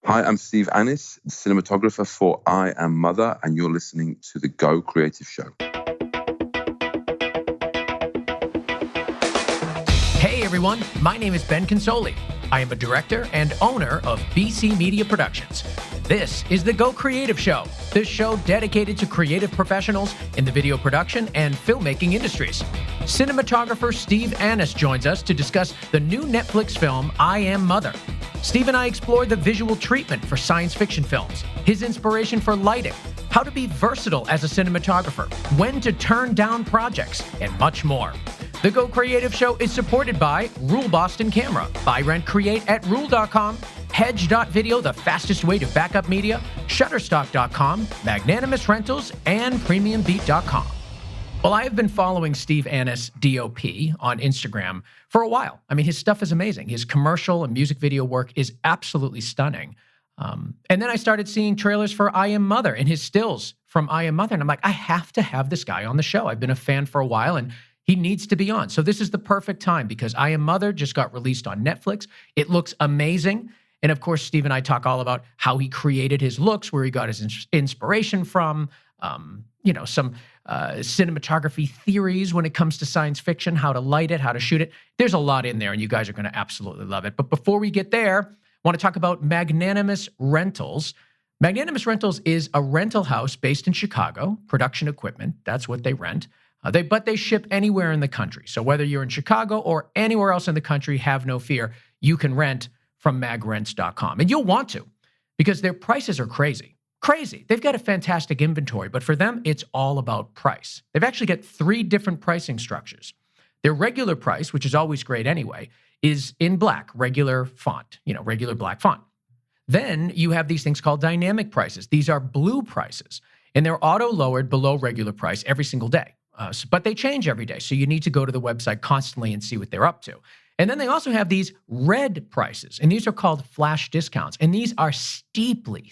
Hi, I'm Steve Annis, cinematographer for I Am Mother, and you're listening to the Go Creative Show. Hey everyone, my name is Ben Consoli. I am a director and owner of BC Media Productions. This is the Go Creative Show, the show dedicated to creative professionals in the video production and filmmaking industries. Cinematographer Steve Annis joins us to discuss the new Netflix film, I Am Mother. Steve and I explore the visual treatment for science fiction films, his inspiration for lighting, how to be versatile as a cinematographer, when to turn down projects, and much more. The Go Creative Show is supported by Rule Boston Camera, Buy Rent Create at Rule.com, Hedge.video, the fastest way to backup media, Shutterstock.com, Magnanimous Rentals, and PremiumBeat.com. Well, I have been following Steve Annis, DOP, on Instagram for a while. I mean, his stuff is amazing. His commercial and music video work is absolutely stunning. And then I started seeing trailers for I Am Mother and his stills from I Am Mother. And I'm like, I have to have this guy on the show. I've been a fan for a while, and he needs to be on. So this is the perfect time because I Am Mother just got released on Netflix. It looks amazing. And of course, Steve and I talk all about how he created his looks, where he got his inspiration from, some cinematography theories when it comes to science fiction, how to light it, how to shoot it. There's a lot in there, and you guys are going to absolutely love it. But before we get there, I want to talk about Magnanimous Rentals. Magnanimous Rentals is a rental house based in Chicago, production equipment. That's what they rent. But they ship anywhere in the country. So whether you're in Chicago or anywhere else in the country, have no fear. You can rent from magrents.com. And you'll want to because their prices are crazy. Crazy. They've got a fantastic inventory, but for them, it's all about price. They've actually got 3 different pricing structures. Their regular price, which is always great anyway, is in black, regular font, regular black font. Then you have these things called dynamic prices. These are blue prices, and they're auto-lowered below regular price every single day. But they change every day, so you need to go to the website constantly and see what they're up to. And then they also have these red prices, and these are called flash discounts. And these are steeply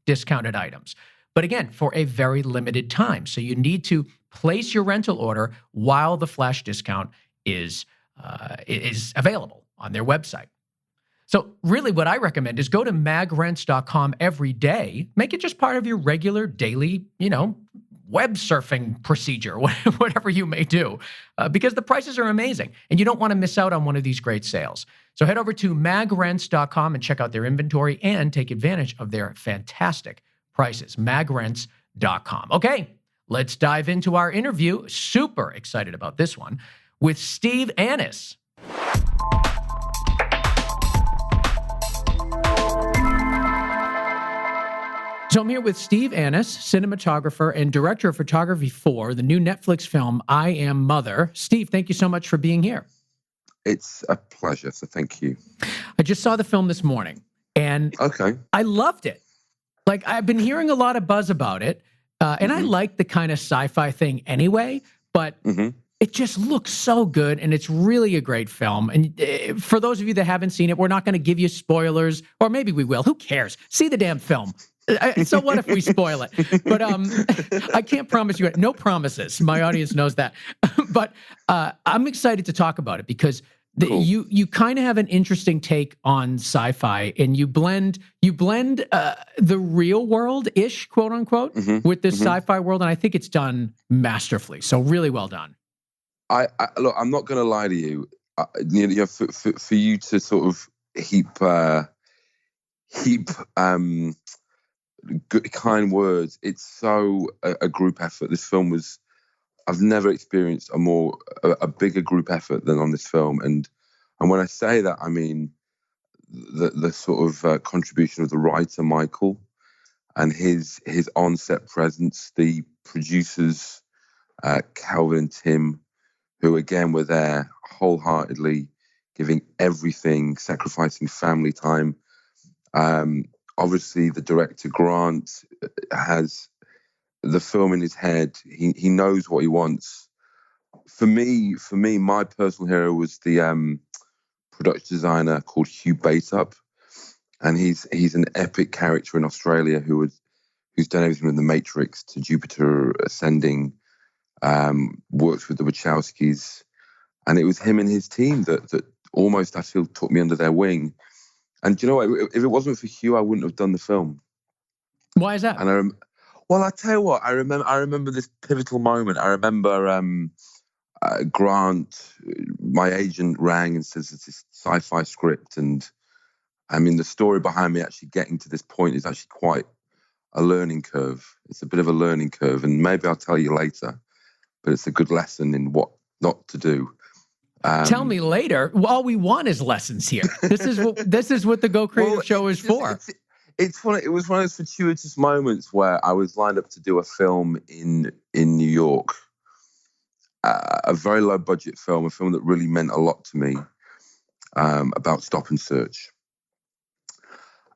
discounted items. But again, for a very limited time. So you need to place your rental order while the flash discount is available on their website. So really what I recommend is go to magrents.com every day. Make it just part of your regular daily, web surfing procedure, whatever you may do, because the prices are amazing and you don't want to miss out on one of these great sales. So head over to magrents.com and check out their inventory and take advantage of their fantastic prices, magrents.com. Okay, let's dive into our interview. Super excited about this one with Steve Annis. So I'm here with Steve Annis, cinematographer and director of photography for the new Netflix film, I Am Mother. Steve, thank you so much for being here. It's a pleasure, so thank you. I just saw the film this morning, and I loved it. Like, I've been hearing a lot of buzz about it, and I like the kind of sci-fi thing anyway, but it just looks so good, and it's really a great film. And for those of you that haven't seen it, we're not going to give you spoilers, or maybe we will. Who cares? See the damn film. So what if we spoil it? But I can't promise you, no promises. My audience knows that. But I'm excited to talk about it because you kind of have an interesting take on sci-fi, and you blend the real world-ish, quote unquote, with this sci-fi world, and I think it's done masterfully. So really well done. Look, I'm not going to lie to you. For you to sort of heap good, kind words. It's so a group effort. This film was, I've never experienced a bigger group effort than on this film. And when I say that, I mean the sort of contribution of the writer, Michael, and his on-set presence, the producers, Calvin and Tim, who again were there wholeheartedly, giving everything, sacrificing family time. Obviously, the director, Grant, has the film in his head. He knows what he wants. For me, my personal hero was the production designer called Hugh Bateup, and he's an epic character in Australia who's done everything from The Matrix to Jupiter Ascending, works with the Wachowskis, and it was him and his team that almost, I feel, took me under their wing. And do you know what? If it wasn't for Hugh, I wouldn't have done the film. Why is that? And well, I tell you what, I remember this pivotal moment. I remember Grant, my agent, rang and says it's this sci-fi script, and I mean the story behind me actually getting to this point is actually quite a learning curve. It's a bit of a learning curve, and maybe I'll tell you later. But it's a good lesson in what not to do. Tell me later. All we want is lessons here. This is what the Go Creative Show is for. It was one of those fortuitous moments where I was lined up to do a film in New York, a very low budget film, a film that really meant a lot to me, about stop and search.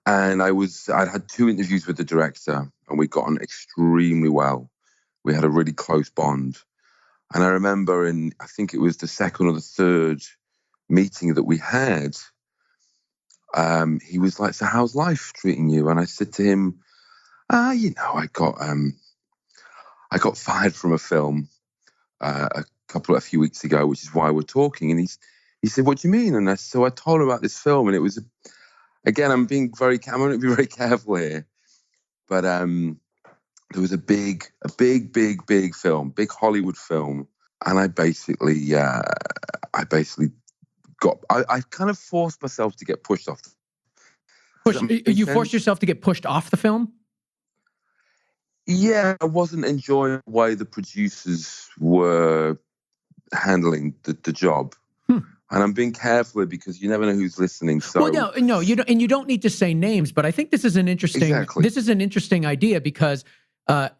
And I'd had 2 interviews with the director, and we got on extremely well. We had a really close bond. And I remember I think it was the second or the third meeting that we had, he was like, "So how's life treating you?" And I said to him, I got fired from a film a few weeks ago, which is why we're talking. And he said, "What do you mean?" And so I told him about this film, and it was, again, I'm going to be very careful here, but there was a big film, big Hollywood film, and I basically I kind of forced myself to get pushed off. You forced yourself to get pushed off the film? Yeah, I wasn't enjoying the way the producers were handling the job. And I'm being careful here because you never know who's listening. So, well, no, you don't, and you don't need to say names. But I think this is an interesting. Exactly. This is an interesting idea because, I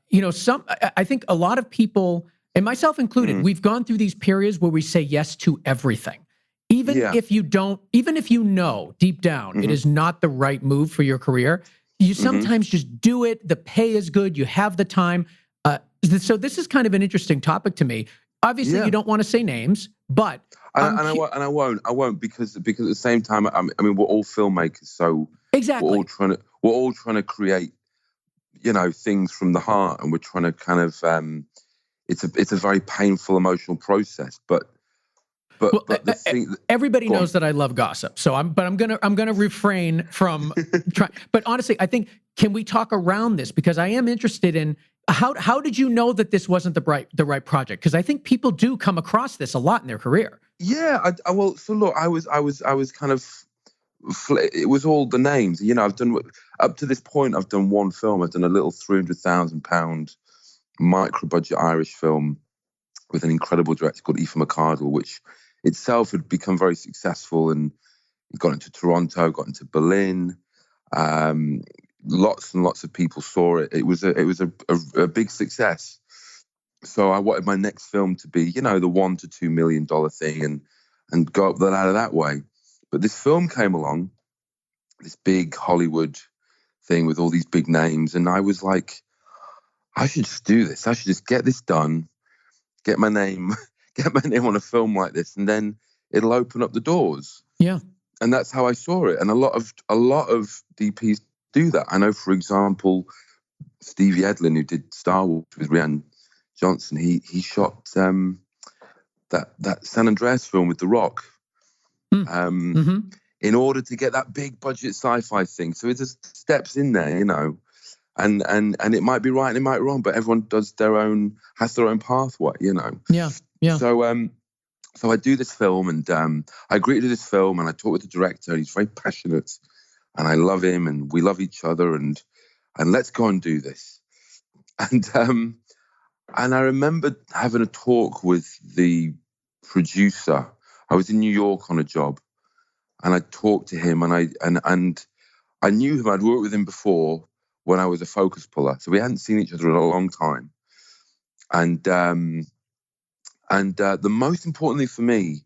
think a lot of people, and myself included, we've gone through these periods where we say yes to everything, even if you know deep down it is not the right move for your career. You sometimes just do it. The pay is good. You have the time. So this is kind of an interesting topic to me. Obviously, you don't want to say names, but I won't because at the same time, I mean, we're all filmmakers, so exactly we're all trying to create, things from the heart, and we're trying to kind of it's a very painful emotional process, but the thing, everybody knows that I love gossip, so I'm gonna refrain from trying. But honestly, I think, can we talk around this, because I am interested in how did you know that this wasn't the right project? Because I think people do come across this a lot in their career. Yeah, so look, I was kind of, it was all the names. I've done, up to this point, I've done one film. I've done a little £300,000 micro budget Irish film with an incredible director called Aoife McArdle, which itself had become very successful, and it got into Toronto, got into Berlin. Lots and lots of people saw it. It was a big success. So I wanted my next film to be, the $1 to $2 million thing, and go up the ladder that way. But this film came along, this big Hollywood thing with all these big names, and I was like, I should just do this. I should just get this done, get my name on a film like this, and then it'll open up the doors. Yeah. And that's how I saw it. And a lot of DPs do that. I know, for example, Stevie Edlin, who did Star Wars with Rian Johnson, he shot that San Andreas film with The Rock, in order to get that big budget sci-fi thing. So it just steps in there, and it might be right and it might be wrong, but everyone has their own pathway, Yeah. So I do this film, and I agree to do this film, and I talk with the director. He's very passionate, and I love him, and we love each other, and let's go and do this. And I remember having a talk with the producer. I was in New York on a job, and I talked to him, and I knew him. I'd worked with him before when I was a focus puller, so we hadn't seen each other in a long time. And the most important thing for me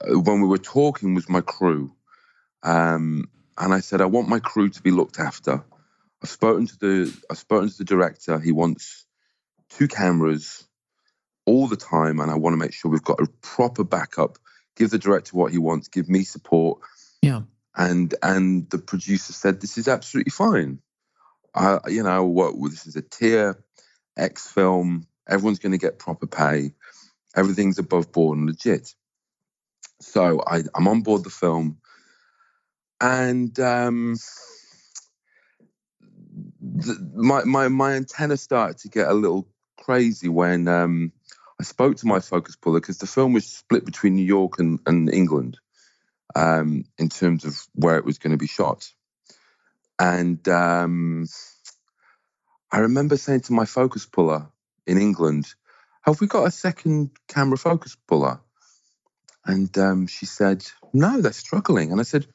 when we were talking was my crew. And I said, I want my crew to be looked after. I've spoken to the director. He wants 2 cameras all the time, and I want to make sure we've got a proper backup. Give the director what he wants. Give me support. Yeah. And the producer said, this is absolutely fine. This is a tier X film. Everyone's going to get proper pay. Everything's above board and legit. So I'm on board the film. And my antenna started to get a little crazy when I spoke to my focus puller, because the film was split between New York and England in terms of where it was going to be shot. And I remember saying to my focus puller in England, have we got a second camera focus puller? And she said, no, they're struggling. And I said,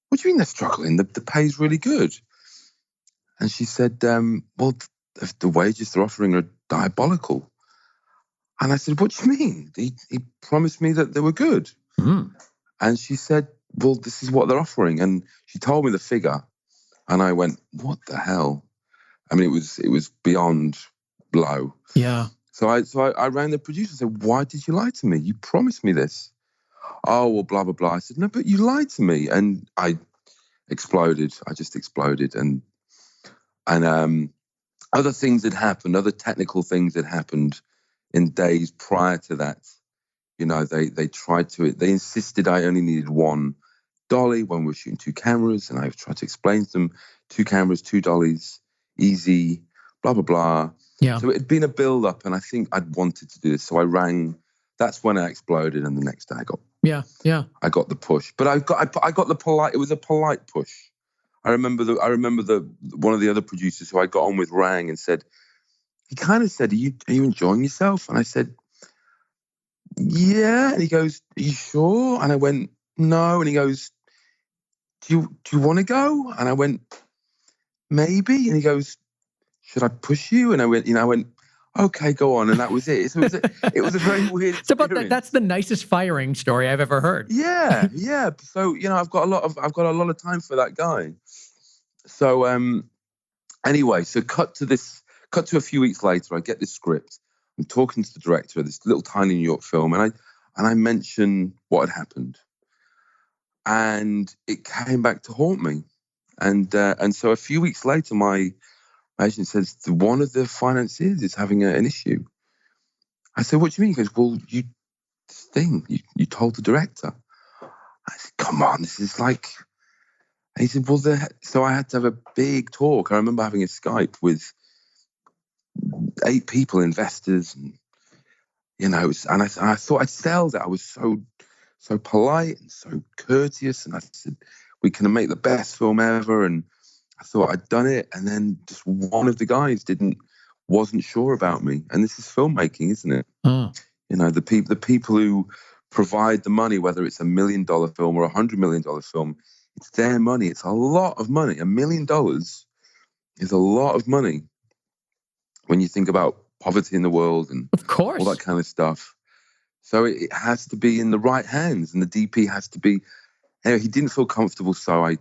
what do you mean they're struggling? The pay's really good. And she said, well, the wages they're offering are diabolical. And I said, what do you mean? He promised me that they were good. Mm. And she said, well, this is what they're offering. And she told me the figure. And I went, what the hell? I mean, it was beyond low. Yeah. So I rang the producer and said, why did you lie to me? You promised me this. Oh, well, blah, blah, blah. I said, no, but you lied to me. And I exploded. I just exploded. And other things had happened, other technical things had happened in days prior to that. You know, they insisted I only needed one dolly when we were shooting two cameras. And I tried to explain to them, two cameras, two dollies, easy, blah, blah, blah. Yeah. So it had been a build up, and I think I'd wanted to do this. So I rang, that's when I exploded. And the next day I got the push, but I got the polite, it was a polite push. I remember one of the other producers who I got on with rang and said, he kind of said, are you enjoying yourself? And I said, yeah. And he goes, are you sure? And I went, no. And he goes, do you want to go? And I went, maybe. And he goes, should I push you? And I went, okay, go on. And that was it. So it was a very weird experience. That's the nicest firing story I've ever heard. Yeah. So, I've got a lot of time for that guy. So anyway, so cut to a few weeks later, I get this script. I'm talking to the director of this little tiny New York film, and I mention what had happened. And it came back to haunt me. And so a few weeks later, my agent says, one of the financiers is having an issue. I said, what do you mean? He goes, well, you told the director. I said, come on, this is like... And he said, well, so I had to have a big talk. I remember having a Skype with 8 people, investors, and, and I thought I'd sell that. I was so polite and so courteous. And I said, we can make the best film ever. And I thought I'd done it. And then just one of the guys wasn't sure about me. And this is filmmaking, isn't it? The people who provide the money, whether it's $1 million film or $100 million film, it's their money. It's a lot of money. $1 million is a lot of money when you think about poverty in the world and of course, all that kind of stuff. So it has to be in the right hands, and the DP has to be. Anyway, he didn't feel comfortable, so I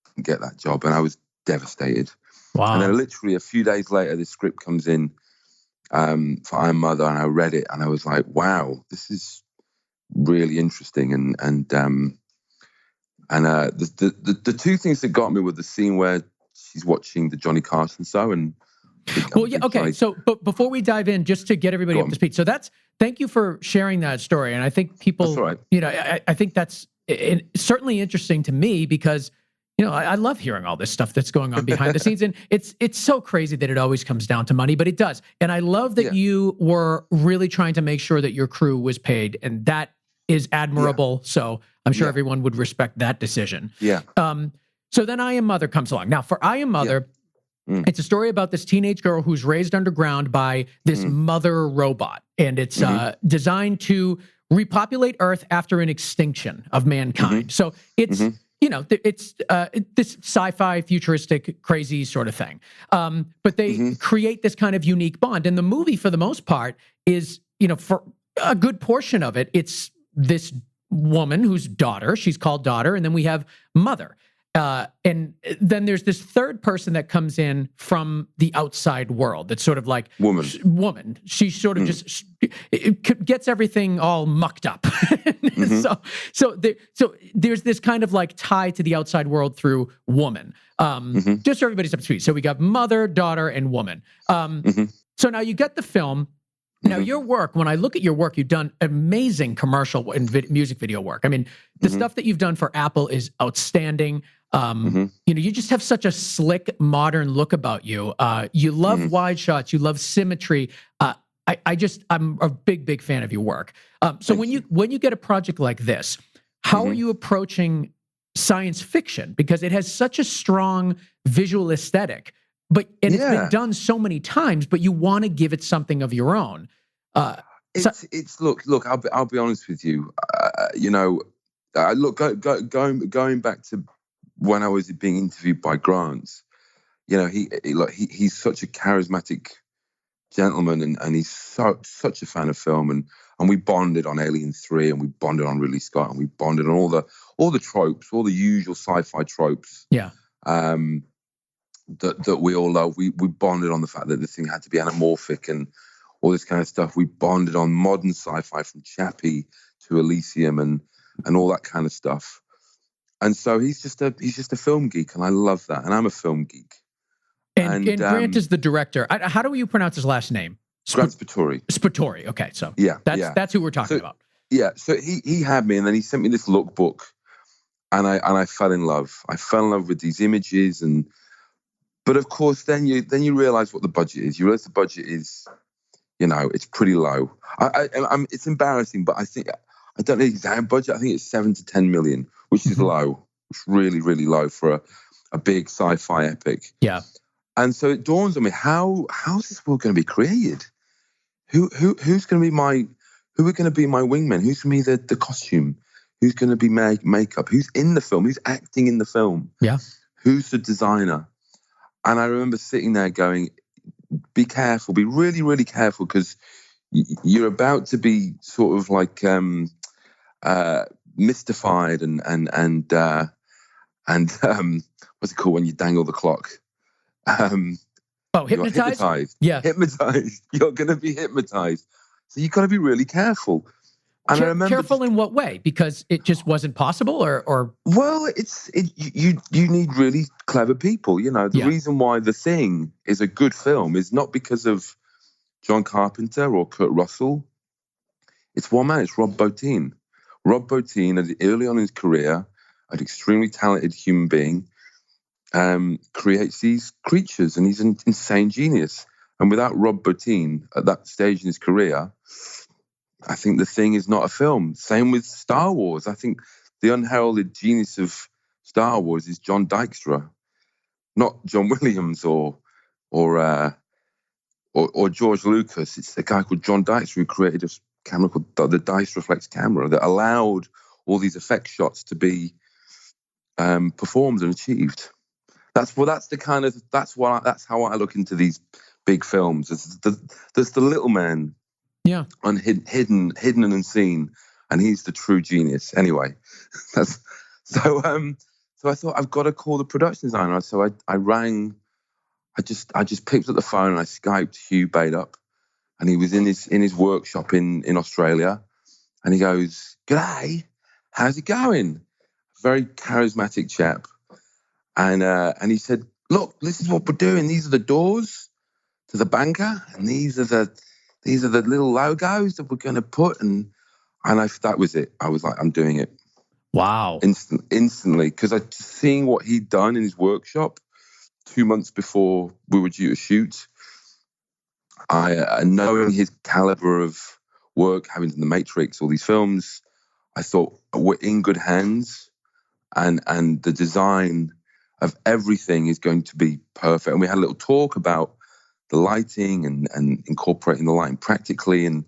didn't get that job, and I was devastated. Wow. And then literally a few days later, this script comes in for I Am Mother, and I read it, and I was like, wow, this is really interesting. And the two things that got me were the scene where she's watching the Johnny Carson show and. Well, yeah, okay. So, but before we dive in, just to get everybody up to speed. So thank you for sharing that story. And I think people, that's all right. I think that's certainly interesting to me because, I love hearing all this stuff that's going on behind the scenes. And it's so crazy that it always comes down to money, but it does. And I love that you were really trying to make sure that your crew was paid, and that is admirable. Yeah. So I'm sure everyone would respect that decision. Yeah. So then I Am Mother comes along. Now for I Am Mother, it's a story about this teenage girl who's raised underground by this mother robot. And it's designed to repopulate Earth after an extinction of mankind. So it's, it's this sci-fi, futuristic, crazy sort of thing. But they create this kind of unique bond. And the movie, for the most part, is, for a good portion of it, it's this woman who's daughter. She's called daughter. And then we have mother. And then there's this third person that comes in from the outside world that's sort of like woman. She sort of just gets everything all mucked up. So there's this kind of like tie to the outside world through woman. Just so everybody's up to speed. So we got mother, daughter, and woman. So now you get the film. Now, your work, when I look at your work, you've done amazing commercial and music video work. I mean, the stuff that you've done for Apple is outstanding. You just have such a slick, modern look about you. You love wide shots. You love symmetry. I'm a big fan of your work. So when you get a project like this, how are you approaching science fiction? Because it has such a strong visual aesthetic, it's been done so many times, but you want to give it something of your own. Look. I'll be honest with you. Going back to when I was being interviewed by Grant. He's such a charismatic gentleman, and he's such a fan of film, and we bonded on Alien 3, and we bonded on Ridley Scott, and we bonded on all the tropes, all the usual sci-fi tropes. Yeah. That we all love. We bonded on the fact that the thing had to be anamorphic and all this kind of stuff. We bonded on modern sci-fi from Chappie to Elysium and all that kind of stuff. And so he's just a film geek, and I love that. And I'm a film geek. And Grant is the director. How do you pronounce his last name? Grant Spatori. Spatori. Okay, so that's who we're talking about. Yeah. So he had me, and then he sent me this lookbook, and I fell in love. I fell in love with these images, but of course, then you realize what the budget is. You realize the budget is, it's pretty low. It's embarrassing, but I don't know the exact budget. I think it's 7 to 10 million, which is low. It's really, really low for a big sci-fi epic. Yeah. And so it dawns on me, how's this world going to be created? Who's going to be my wingman? Who's going to be the costume? Who's going to be makeup? Who's in the film? Who's acting in the film? Yeah. Who's the designer? And I remember sitting there going, be careful, be really, really careful, because you're about to be sort of like mystified and what's it called when you dangle the clock? Hypnotized? Yeah. Hypnotized. You're going to be hypnotized. So you've got to be really careful. And I remember, careful in what way? Because it just wasn't possible, or well, you need really clever people. The reason why The Thing is a good film is not because of John Carpenter or Kurt Russell. It's one man. It's Rob Bottin. Rob Bottin, early on in his career, an extremely talented human being, creates these creatures, and he's an insane genius. And without Rob Bottin at that stage in his career, I think The Thing is not a film. Same with Star Wars. I think the unheralded genius of Star Wars is John Dykstra, not John Williams or George Lucas. It's a guy called John Dykstra who created a camera called the Dice Reflex camera that allowed all these effect shots to be performed and achieved. That's how I look into these big films. There's the little man. Yeah, hidden and unseen, and he's the true genius. Anyway, so I thought I've got to call the production designer. So I rang. I just picked up the phone and I Skyped Hugh Badup, and he was in his workshop in Australia, and he goes, "G'day, how's it going?" Very charismatic chap, and he said, "Look, this is what we're doing. These are the doors to the bunker, and these are the little logos that we're going to put." And that was it. I was like, I'm doing it. Wow. Instantly, because I seeing what he'd done in his workshop 2 months before we were due to shoot. Knowing his caliber of work, having done The Matrix, all these films, I thought we're in good hands, and the design of everything is going to be perfect. And we had a little talk about the lighting and incorporating the lighting practically and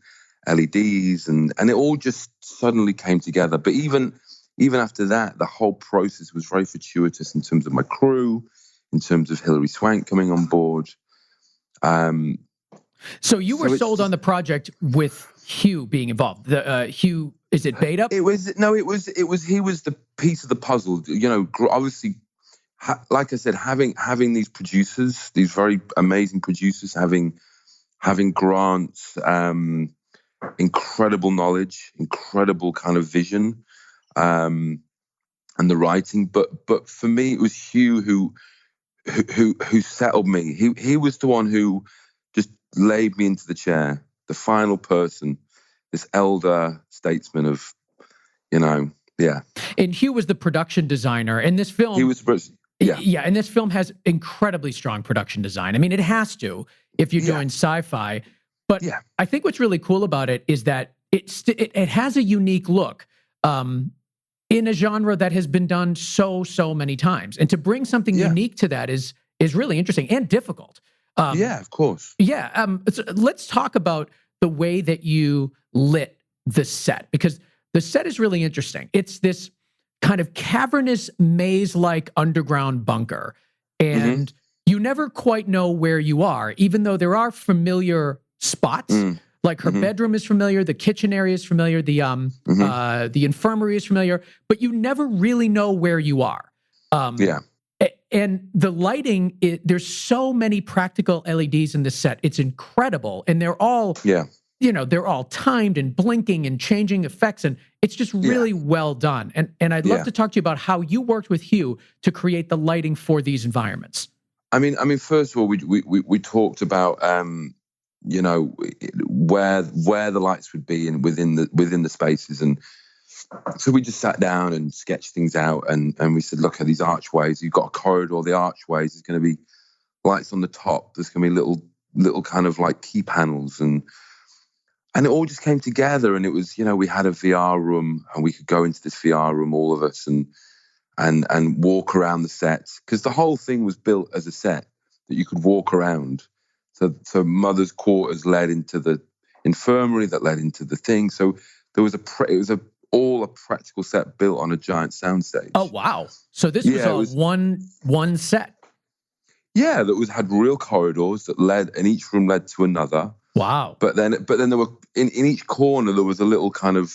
LEDs and it all just suddenly came together. But even after that, the whole process was very fortuitous in terms of my crew, in terms of Hilary Swank coming on board. So you were sold on the project with Hugh being involved. Hugh, is it Badup? He was the piece of the puzzle. Obviously, like I said, having these producers, these very amazing producers, having Grant's incredible knowledge, incredible kind of vision, and the writing. But for me, it was Hugh who settled me. He was the one who just laid me into the chair the final person, this elder statesman of, yeah. And Hugh was the production designer, and this film. He was, yeah. Yeah, and this film has incredibly strong production design. I mean, it has to if you're doing sci-fi. But I think what's really cool about it is that it has a unique look in a genre that has been done so many times, and to bring something unique to that is really interesting and difficult. Yeah, of course. Yeah, so let's talk about the way that you lit the set, because the set is really interesting. It's this kind of cavernous maze-like underground bunker, and you never quite know where you are, even though there are familiar spots. Like her bedroom is familiar, the kitchen area is familiar, the infirmary is familiar, but you never really know where you are. And the lighting, there's so many practical LEDs in this set. It's incredible, and they're all they're all timed and blinking and changing effects, and it's just really well done. And I'd love to talk to you about how you worked with Hugh to create the lighting for these environments. I mean, first of all, we talked about where the lights would be and within the spaces, and so we just sat down and sketched things out, and we said, look at these archways. You've got a corridor, the archways. There's going to be lights on the top. There's going to be little kind of like key panels, and it all just came together. And it was, we had a VR room, and we could go into this VR room, all of us, and walk around the set, because the whole thing was built as a set that you could walk around. So mother's quarters led into the infirmary that led into the thing. So there was all a practical set built on a giant soundstage. Oh wow! So this was one set. Yeah, that had real corridors that led, and each room led to another. Wow! But then there were in each corner there was a little kind of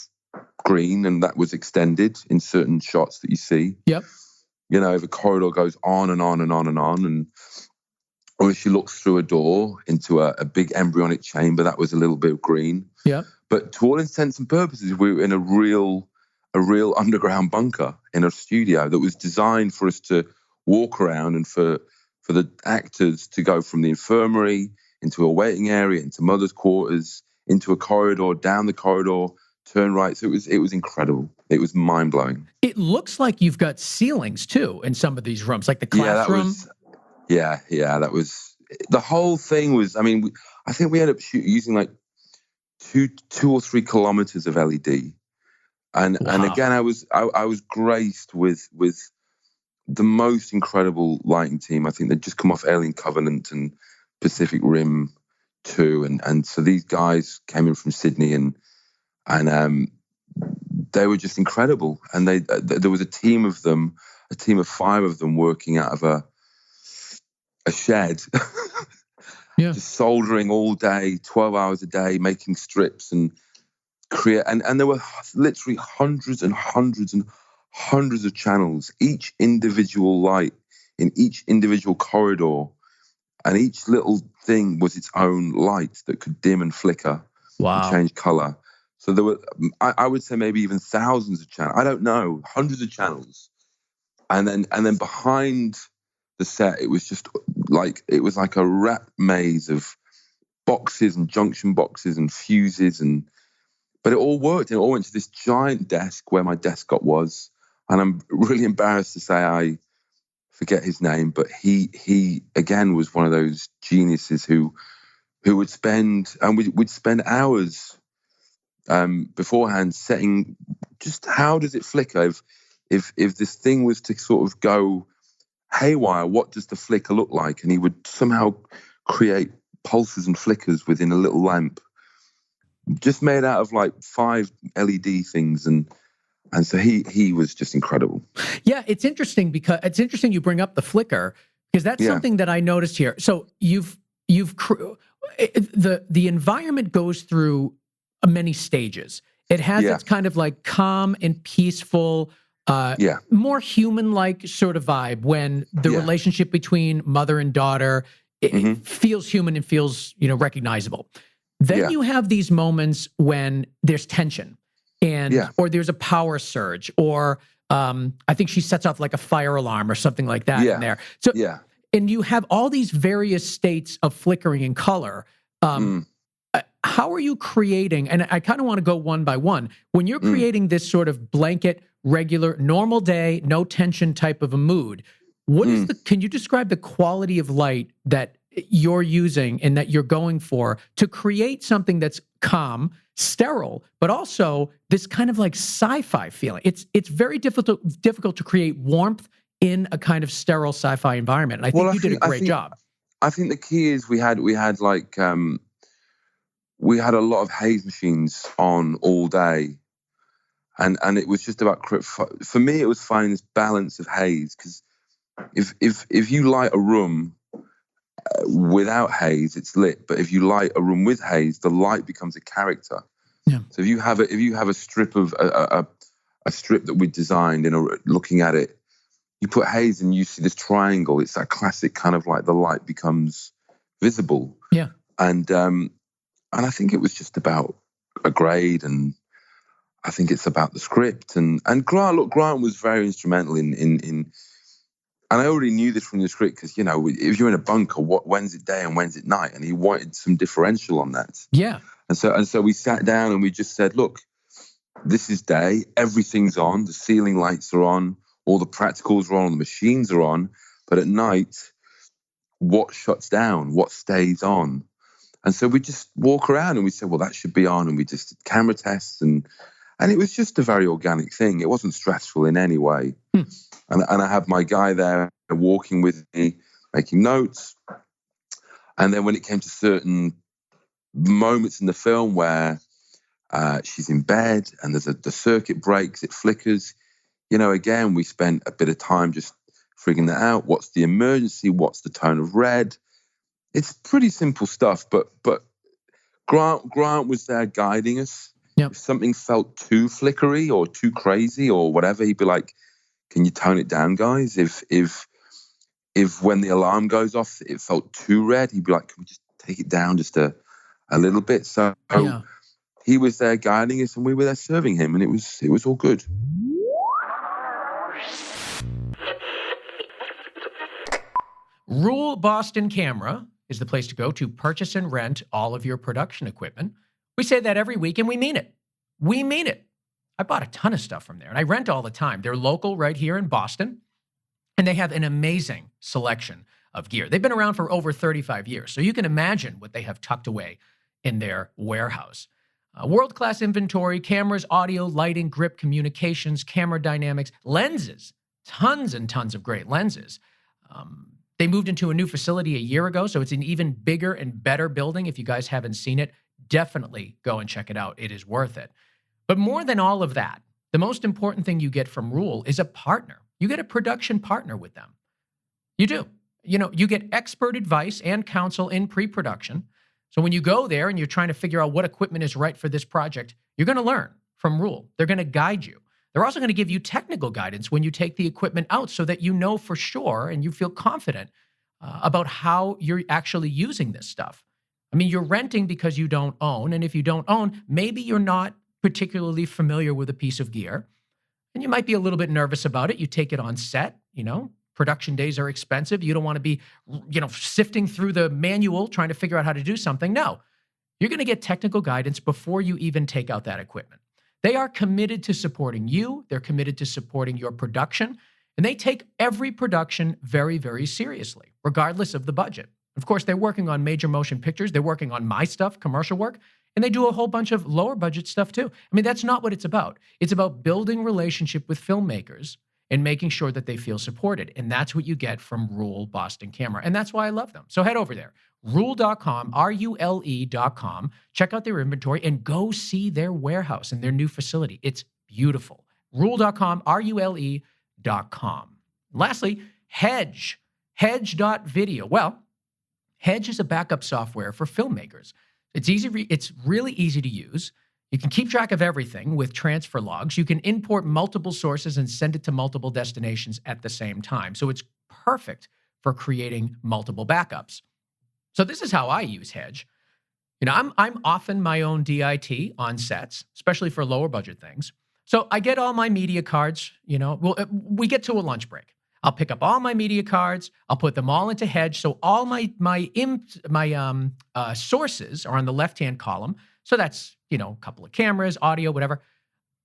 green, and that was extended in certain shots that you see. Yep. The corridor goes on and on and on and on, and or she looks through a door into a big embryonic chamber that was a little bit of green. Yeah. But to all intents and purposes, we were in a real underground bunker in a studio that was designed for us to walk around, and for the actors to go from the infirmary into a waiting area, into mother's quarters, into a corridor, down the corridor, turn right. So it was incredible. It was mind blowing. It looks like you've got ceilings too in some of these rooms, like the classroom. That was the whole thing. Was, I mean, I think we ended up using like 2 or 3 kilometers of LED, and again I was graced with the most incredible lighting team. I think they'd just come off Alien Covenant and Pacific Rim 2, and so these guys came in from Sydney, and they were just incredible. And there was a team of 5 of them working out of a shed. Just soldering all day, 12 hours a day, making strips and create. And there were literally hundreds and hundreds and hundreds of channels, each individual light in each individual corridor, and each little thing was its own light that could dim and flicker and change color. So there were, I would say, maybe even thousands of channels. I don't know, hundreds of channels. And then behind the set, it was like a rat maze of boxes and junction boxes and fuses, but it all worked. And it all went to this giant desk where my desktop was. And I'm really embarrassed to say I forget his name, but he again was one of those geniuses who would spend, and we'd spend hours beforehand setting just how does it flicker. If this thing was to sort of go haywire, what does the flicker look like? And he would somehow create pulses and flickers within a little lamp, just made out of like 5 LED things, and so he was just incredible. Yeah, it's interesting you bring up the flicker, because that's something that I noticed here. So the environment goes through many stages. It has its kind of like calm and peaceful, more human-like sort of vibe when the relationship between mother and daughter it feels human and feels, recognizable. Then you have these moments when there's tension and or there's a power surge, or I think she sets off like a fire alarm or something like that in there. So and you have all these various states of flickering and color. how are you creating, and I kind of want to go one by one, when you're creating this sort of blanket, regular, normal day, no tension type of a mood, can you describe the quality of light that you're using and that you're going for to create something that's calm, sterile, but also this kind of like sci-fi feeling? It's very difficult to create warmth in a kind of sterile sci-fi environment. And I think you did a great job. I think the key is we had like we had a lot of haze machines on all day, and it was just about, for me it was finding this balance of haze, because if you light a room without haze, it's lit, but if you light a room with haze, the light becomes a character. Yeah. So if you have a strip of a strip that we designed, looking at it, you put haze and you see this triangle. It's that classic kind of like the light becomes visible. Yeah. And I think it was just about a grade, and I think it's about the script. And Grant was very instrumental in and I already knew this from the script, because, if you're in a bunker, when's it day and when's it night? And he wanted some differential on that. Yeah. And so we sat down and we just said, look, this is day, everything's on, the ceiling lights are on, all the practicals are on, all the machines are on, but at night, what shuts down, what stays on? And so we just walk around and we said, well, that should be on. And we just did camera tests, and it was just a very organic thing. It wasn't stressful in any way. And I had my guy there walking with me, making notes. And then when it came to certain moments in the film where she's in bed and the circuit breaks, it flickers, again, we spent a bit of time just figuring that out. What's the emergency? What's the tone of red? It's pretty simple stuff, but Grant was there guiding us. Yep. If something felt too flickery or too crazy or whatever, he'd be like, "Can you tone it down, guys?" If when the alarm goes off, it felt too red, he'd be like, "Can we just take it down just a little bit?" So he was there guiding us, and we were there serving him, and it was all good. Rule Boston Camera is the place to go to purchase and rent all of your production equipment. We say that every week, and we mean it. We mean it. I bought a ton of stuff from there, and I rent all the time. They're local right here in Boston, and they have an amazing selection of gear. They've been around for over 35 years, so you can imagine what they have tucked away in their warehouse. World-class inventory, cameras, audio, lighting, grip, communications, camera dynamics, lenses, tons and tons of great lenses. They moved into a new facility a year ago, so it's an even bigger and better building. If you guys haven't seen it, definitely go and check it out. It is worth it. But more than all of that, the most important thing you get from Rule is a partner. You get a production partner with them. You do. You get expert advice and counsel in pre-production. So when you go there and you're trying to figure out what equipment is right for this project, you're going to learn from Rule. They're going to guide you. They're also going to give you technical guidance when you take the equipment out, so that you know for sure and you feel confident about how you're actually using this stuff. I mean, you're renting because you don't own. And if you don't own, maybe you're not particularly familiar with a piece of gear, and you might be a little bit nervous about it. You take it on set, production days are expensive. You don't want to be, sifting through the manual trying to figure out how to do something. No, you're going to get technical guidance before you even take out that equipment. They are committed to supporting you. They're committed to supporting your production, and they take every production very, very seriously, regardless of the budget. Of course, they're working on major motion pictures. They're working on my stuff, commercial work, and they do a whole bunch of lower budget stuff too. I mean, that's not what it's about. It's about building relationship with filmmakers and making sure that they feel supported. And that's what you get from Rule Boston Camera. And that's why I love them. So head over there, rule.com, RULE.com, check out their inventory and go see their warehouse and their new facility. It's beautiful. Rule.com, RULE.com. Lastly, Hedge, Hedge.video. Well, Hedge is a backup software for filmmakers. It's easy. It's really easy to use. You can keep track of everything with transfer logs. You can import multiple sources and send it to multiple destinations at the same time. So it's perfect for creating multiple backups. So this is how I use Hedge. I'm often my own DIT on sets, especially for lower budget things. So I get all my media cards, we get to a lunch break. I'll pick up all my media cards. I'll put them all into Hedge. So all my sources are on the left-hand column. So that's, a couple of cameras, audio, whatever.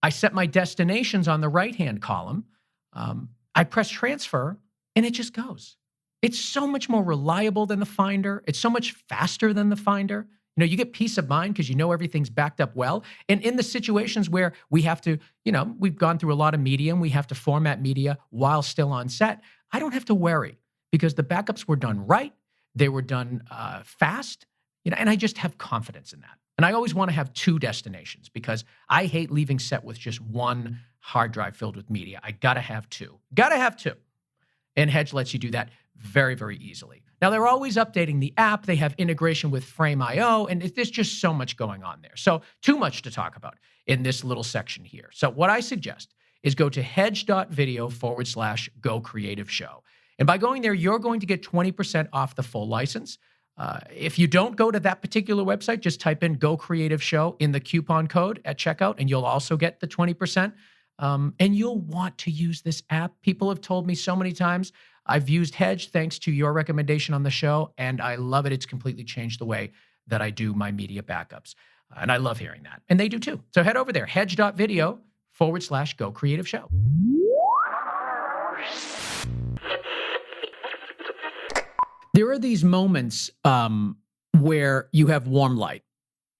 I set my destinations on the right-hand column. I press transfer, and it just goes. It's so much more reliable than the Finder. It's so much faster than the Finder. You get peace of mind because everything's backed up well. And in the situations where we have to, we've gone through a lot of media and we have to format media while still on set, I don't have to worry because the backups were done right. They were done fast, and I just have confidence in that. And I always want to have 2 destinations because I hate leaving set with just one hard drive filled with media. I got to have 2. And Hedge lets you do that very, very easily. Now, they're always updating the app. They have integration with Frame.io, and there's just so much going on there. So too much to talk about in this little section here. So what I suggest is go to hedge.video/Go Creative Show. And by going there, you're going to get 20% off the full license. If you don't go to that particular website, just type in Go Creative Show in the coupon code at checkout, and you'll also get the 20%. And you'll want to use this app. People have told me so many times. I've used Hedge thanks to your recommendation on the show, and I love it. It's completely changed the way that I do my media backups. And I love hearing that. And they do too. So head over there, hedge.video/Go Creative Show. There are these moments where you have warm light,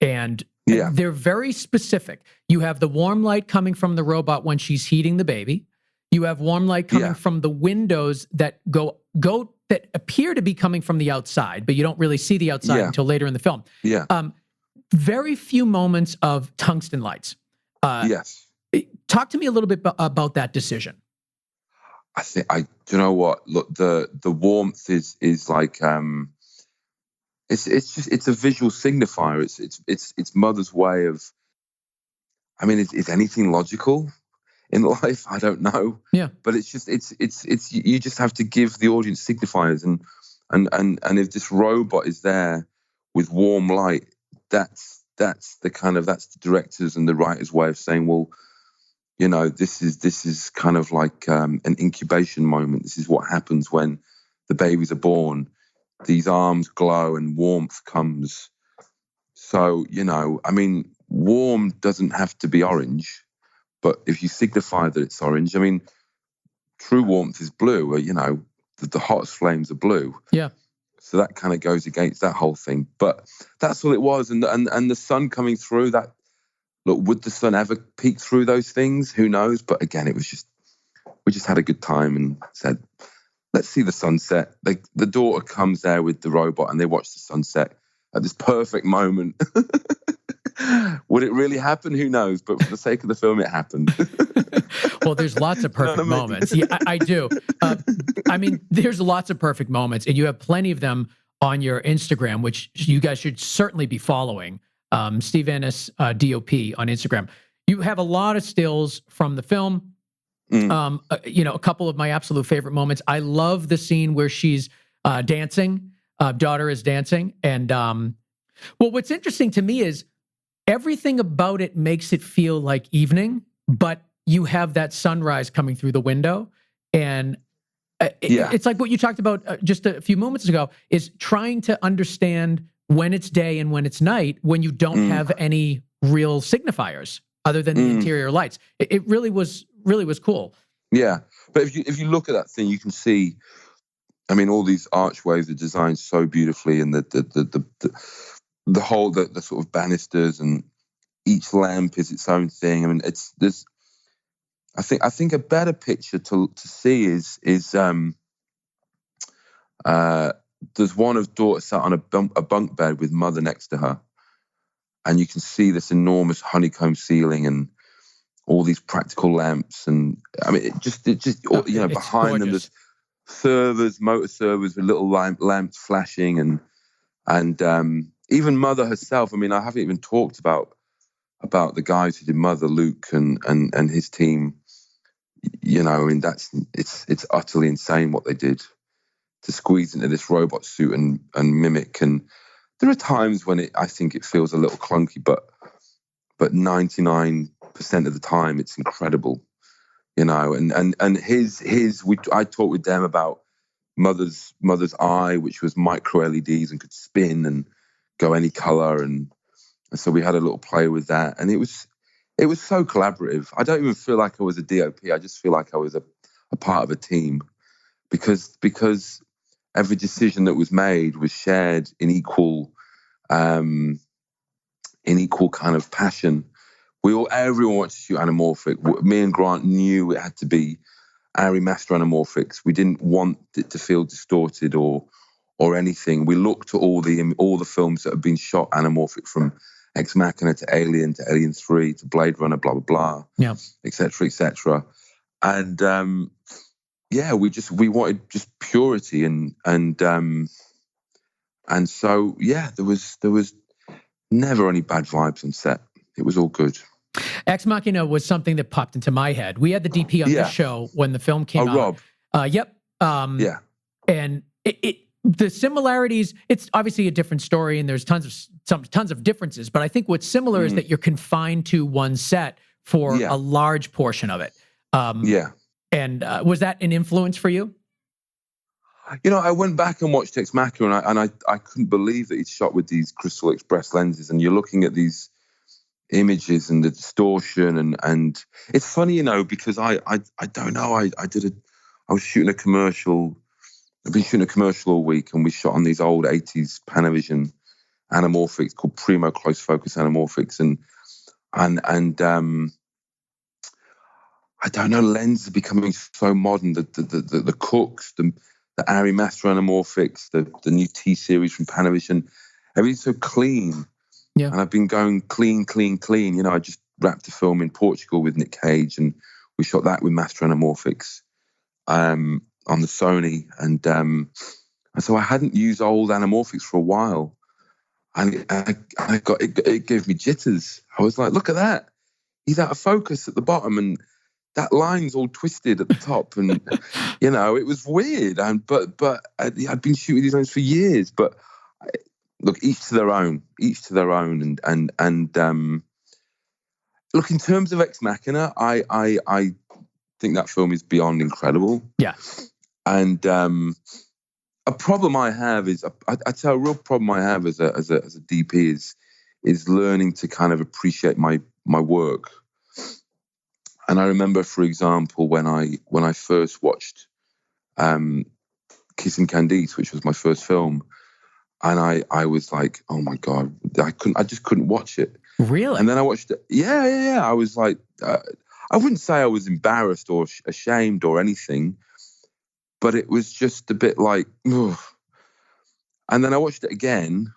and they're very specific. You have the warm light coming from the robot when she's heating the baby. You have warm light coming from the windows that go that appear to be coming from the outside, but you don't really see the outside until later in the film. Very few moments of tungsten lights. Yes. Talk to me a little bit about that decision. Do you know what? Look, the warmth is like it's a visual signifier. It's Mother's way of. I mean, is anything logical in life? I don't know. Yeah. But it's you just have to give the audience signifiers, and if this robot is there with warm light, that's the directors and the writers' way of saying, well, this is kind of like an incubation moment. This is what happens when the babies are born. These arms glow and warmth comes. So, I mean, warm doesn't have to be orange, but if you signify that it's orange, I mean, true warmth is blue, or, the hottest flames are blue. Yeah. So that kind of goes against that whole thing. But that's all it was. And the sun coming through that. Look, would the sun ever peek through those things? Who knows? But again, we just had a good time and said, let's see the sunset. The daughter comes there with the robot and they watch the sunset at this perfect moment. Would it really happen? Who knows? But for the sake of the film, it happened. Well, there's lots of perfect moments. Yeah, I do. I mean, there's lots of perfect moments, and you have plenty of them on your Instagram, which you guys should certainly be following. Steve Ennis, DOP on Instagram. You have a lot of stills from the film. A couple of my absolute favorite moments. I love the scene where she's dancing. Daughter is dancing. And what's interesting to me is everything about it makes it feel like evening, but you have that sunrise coming through the window. And it's like what you talked about just a few moments ago, is trying to understand when it's day and when it's night, when you don't have any real signifiers other than the interior lights. It really was cool. Yeah, but if you look at that thing, you can see. I mean, all these archways are designed so beautifully, and the whole the sort of banisters, and each lamp is its own thing. I mean, I think a better picture to see is there's one of daughter sat on a bunk bed with mother next to her, and you can see this enormous honeycomb ceiling and all these practical lamps, and I mean, it just behind them there's servers, motor servers with little lamps flashing, and even mother herself. I mean, I haven't even talked about the guys who did Mother, Luke and his team. I mean, it's utterly insane what they did to squeeze into this robot suit and mimic. And there are times when I think it feels a little clunky, but 99% of the time it's incredible. you know, and I talked with them about Mother's Eye, which was micro LEDs and could spin and go any color, and so we had a little play with that, and it was so collaborative. I don't even feel like I was a DOP. I just feel like I was a part of a team, because every decision that was made was shared in equal kind of passion. Everyone wanted to shoot anamorphic. Me and Grant knew it had to be ARRI master anamorphics. We didn't want it to feel distorted or anything. We looked at all the films that have been shot anamorphic, from Ex Machina to Alien 3 to Blade Runner, blah blah blah, yeah, etc. And we wanted just purity, and so there was never any bad vibes on set. It was all good. Ex Machina was something that popped into my head. We had the DP on the show when the film came out. Rob. Yep. And the similarities, it's obviously a different story, and there's tons of differences, but I think what's similar is that you're confined to one set for a large portion of it. And was that an influence for you? You know, I went back and watched Ex Machina, and I couldn't believe that he'd shot with these Crystal Express lenses, and you're looking at these images and the distortion, and it's funny, you know, because I don't know, I was shooting a commercial. I've been shooting a commercial all week, and we shot on these old 80s Panavision anamorphics called Primo Close Focus anamorphics, and I don't know, lenses are becoming so modern. The Cooks, the ARRI master anamorphics, the new T series from Panavision, everything's so clean. Yeah. And I've been going clean. You know, I just wrapped a film in Portugal with Nick Cage, and we shot that with master anamorphics on the Sony, and so I hadn't used old anamorphics for a while, and I got it gave me jitters. I was like, look at that, he's out of focus at the bottom, and that line's all twisted at the top, and you know, it was weird. And but I'd been shooting these lines for years, but. Look, each to their own, and look, in terms of Ex Machina, I think that film is beyond incredible. Yeah. And a problem I have is, I tell a real problem I have as a DP is learning to kind of appreciate my work. And I remember, for example, when I first watched Kissing Candice, which was my first film. And I was like, oh my God, I just couldn't watch it. Really? And then I watched it. Yeah. I was like, I wouldn't say I was embarrassed or ashamed or anything, but it was just a bit like, ugh. And then I watched it again,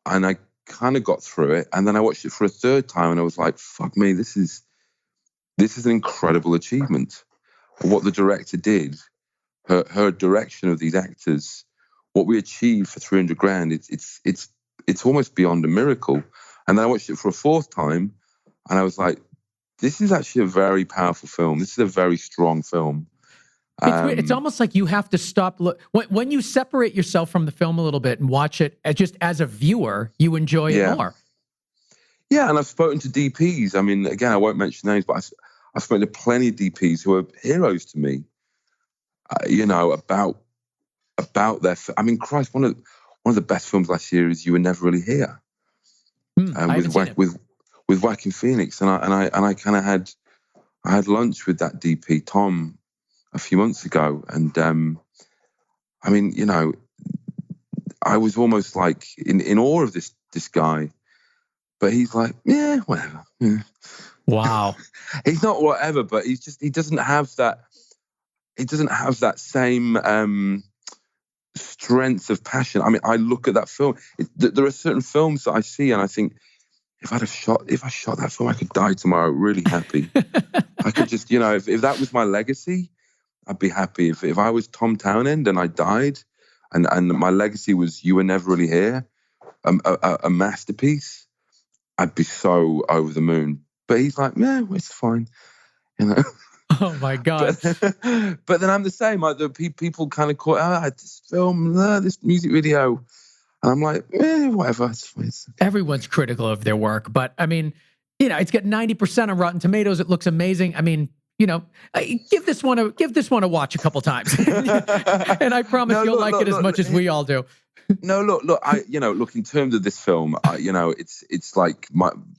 and I kind of got through it. And then I watched it for a third time, and I was like, fuck me, this is an incredible achievement. What the director did, her direction of these actors, what we achieved for 300 grand, it's almost beyond a miracle. And then I watched it for a fourth time, and I was like, this is actually a very powerful film. This is a very strong film. It's almost like you have to stop. When you separate yourself from the film a little bit and watch it just as a viewer, you enjoy it more. Yeah, and I've spoken to DPs. I mean, again, I won't mention names, but I've spoken to plenty of DPs who are heroes to me, you know, about their. I mean, Christ, one of the best films last year is You Were Never Really Here, with Joaquin Phoenix, and I kind of had lunch with that DP Tom a few months ago, and I mean, you know, I was almost like in awe of this guy, but he's like, yeah, whatever. Yeah. Wow. He's not whatever, but he doesn't have that same strength of passion. I mean, I look at that film. There are certain films that I see, and I think, if I shot that film, I could die tomorrow, really happy. I could just, you know, if that was my legacy, I'd be happy. If I was Tom Townend and I died, and my legacy was You Were Never Really Here, a masterpiece, I'd be so over the moon. But he's like, yeah, it's fine, you know. Oh my God! But then I'm the same. The people kind of call this film, this music video, and I'm like, whatever. It's Everyone's critical of their work, but I mean, you know, it's got 90% on Rotten Tomatoes. It looks amazing. I mean, give this one a watch a couple times, and I promise you'll like it as much as we all do. No, look. In terms of this film, it's like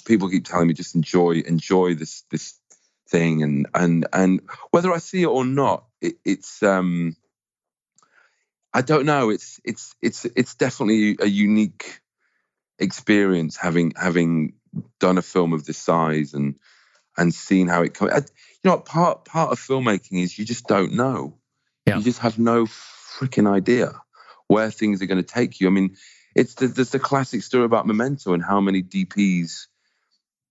people keep telling me just enjoy this thing, and whether I see it or not, it's I don't know. It's definitely a unique experience having done a film of this size and seen how it comes. Part of filmmaking is you just don't know. Yeah. You just have no freaking idea where things are going to take you. I mean, there's the classic story about Memento and how many DPs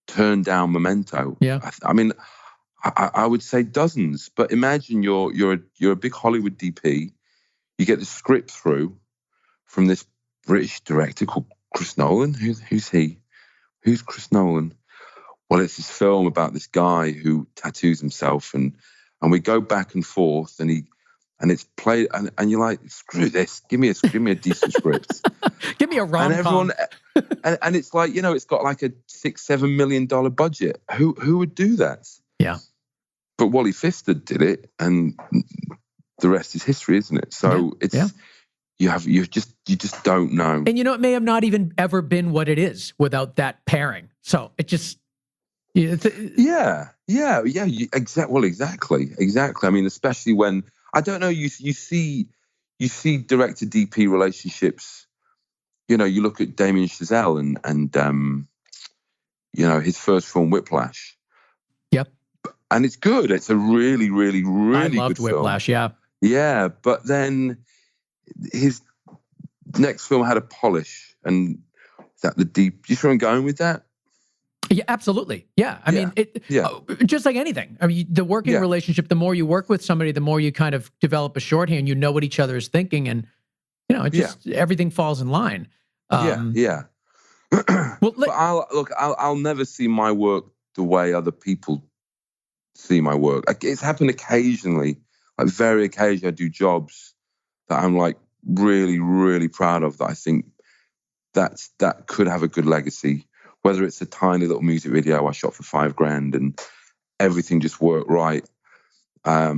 turned down Memento. Yeah. I mean, I would say dozens. But imagine you're a big Hollywood DP. You get the script through from this British director called Chris Nolan. Who's he? Who's Chris Nolan? Well, it's this film about this guy who tattoos himself, and we go back and forth, and it's played, and you're like, screw this, give me a decent script, give me a rom-com. And everyone, and it's like, it's got like a $6-7 million budget. Who would do that? Yeah. But Wally Pfister did it, and the rest is history, isn't it? So you just don't know. And it may have not even ever been what it is without that pairing. So it just. Exactly. I mean, especially when, I don't know, you see director DP relationships. You look at Damien Chazelle and his first film Whiplash. Yep. And it's good. It's a really, really, really I loved good Whiplash. film. Yeah, but then his next film had a polish, and is that the deep? Do you see where I'm going with that? Yeah, absolutely. Yeah. I mean, just like anything. I mean, the working relationship, the more you work with somebody, the more you kind of develop a shorthand, you know what each other is thinking, and, everything falls in line. Well, I'll never see my work the way other people see my work. Like, it's happened occasionally, like very occasionally I do jobs that I'm like really, really proud of, that I think that could have a good legacy. Whether it's a tiny little music video I shot for $5,000 and everything just worked right. I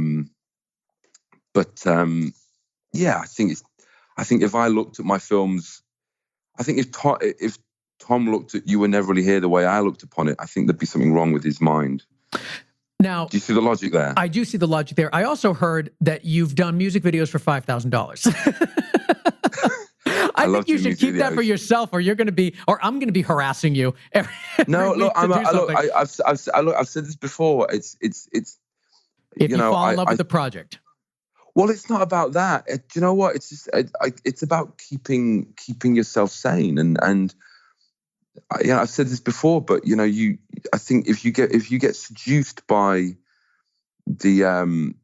think if I looked at my films, I think if Tom looked at You Were Never Really Here the way I looked upon it, I think there'd be something wrong with his mind. Now, do you see the logic there? I do see the logic there. I also heard that you've done music videos for $5,000. I think you should keep that for yourself, or I'm going to be harassing you. I've said this before. It's if you fall in love with the project. Well, it's not about that. Do you know what? It's just it's about keeping yourself sane, and I've said this before, but I think if you get seduced by the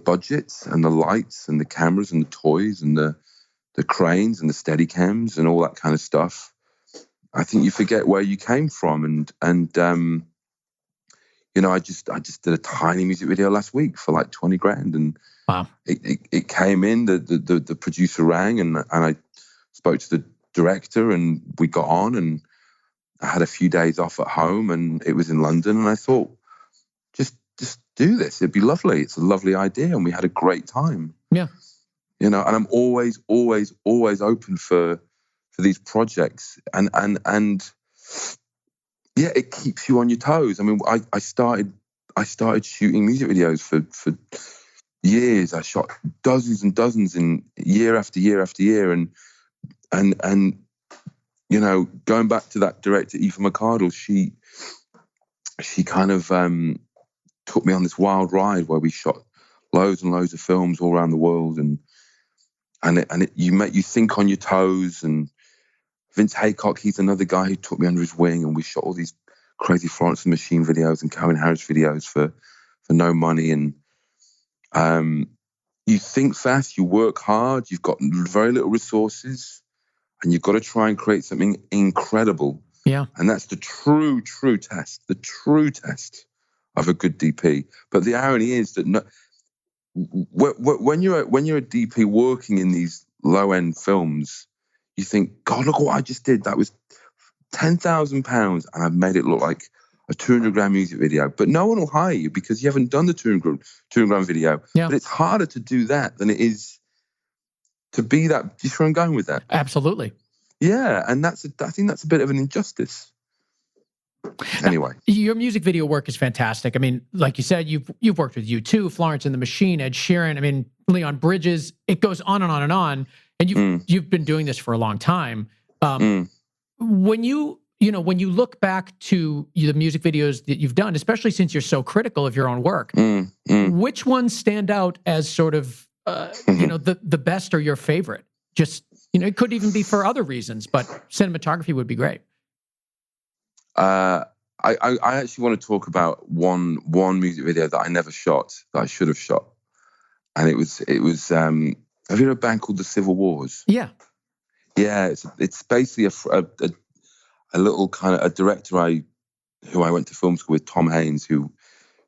budgets and the lights and the cameras and the toys and the cranes and the steady cams and all that kind of stuff, I think you forget where you came from. And I just did a tiny music video last week for like $20,000, and wow, it came in. The producer rang, and I spoke to the director, and we got on, and I had a few days off at home, and it was in London, and I thought, just do this. It'd be lovely. It's a lovely idea, and we had a great time. Yeah. And I'm always, always, always open for these projects, and it keeps you on your toes. I mean, I started shooting music videos for years. I shot dozens and dozens in year after year after year, and going back to that director Aoife McArdle, she kind of took me on this wild ride where we shot loads and loads of films all around the world, and you think on your toes. And Vince Haycock, he's another guy who took me under his wing, and we shot all these crazy Florence and Machine videos and Calvin Harris videos for no money. And you think fast, you work hard, you've got very little resources, and you've got to try and create something incredible. Yeah. And that's the true test of a good DP. But the irony is that when you're a DP working in these low-end films, you think, God, look what I just did. That was £10,000, and I've made it look like a 200 grand music video, but no one will hire you because you haven't done the 200 grand video. Yeah. But it's harder to do that than it is to be that. Do you see where I'm going with that? Absolutely. Yeah, and I think that's a bit of an injustice. Anyway, your music video work is fantastic. I mean, like you said, you've worked with U2, Florence and the Machine, Ed Sheeran. I mean, Leon Bridges. It goes on and on and on. And you've been doing this for a long time. When you look back to the music videos that you've done, especially since you're so critical of your own work, which ones stand out as sort of the best or your favorite? Just it could even be for other reasons, but cinematography would be great. I actually want to talk about one music video that I never shot that I should have shot, and it was have you heard of a band called the Civil Wars? Yeah, it's basically a little kind of a director who I went to film school with, Tom Haynes, who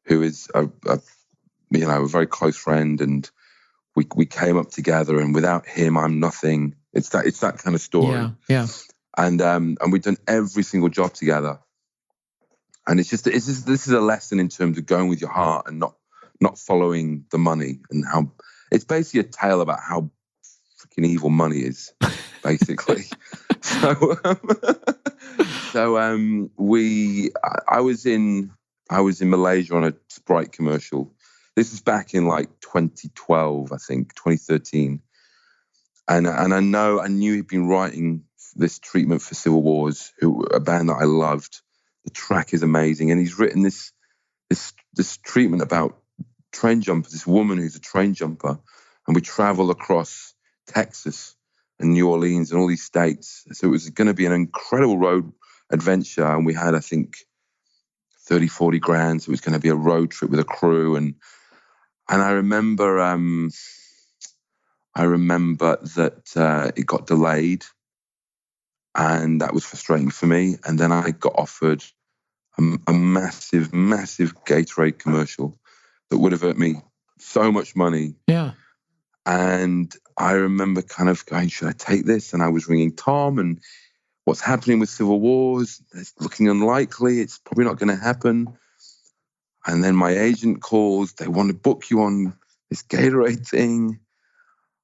is a very close friend, and we came up together, and without him I'm nothing. It's that kind of story. Yeah. And we've done every single job together, and this is a lesson in terms of going with your heart and not following the money, and how it's basically a tale about how freaking evil money is, basically. I was in Malaysia on a Sprite commercial. This is back in like 2012, I think 2013, and I knew he'd been writing this treatment for Civil Wars, a band that I loved. The track is amazing, and he's written this treatment about train jumpers. This woman who's a train jumper, and we travel across Texas and New Orleans and all these states. So it was going to be an incredible road adventure, and we had, I think, 30-40 grand. So it was going to be a road trip with a crew, and I remember that it got delayed. And that was frustrating for me. And then I got offered a massive, massive Gatorade commercial that would have earned me so much money. Yeah. And I remember kind of going, should I take this? And I was ringing Tom, and what's happening with Civil Wars? It's looking unlikely. It's probably not going to happen. And then my agent calls. They want to book you on this Gatorade thing.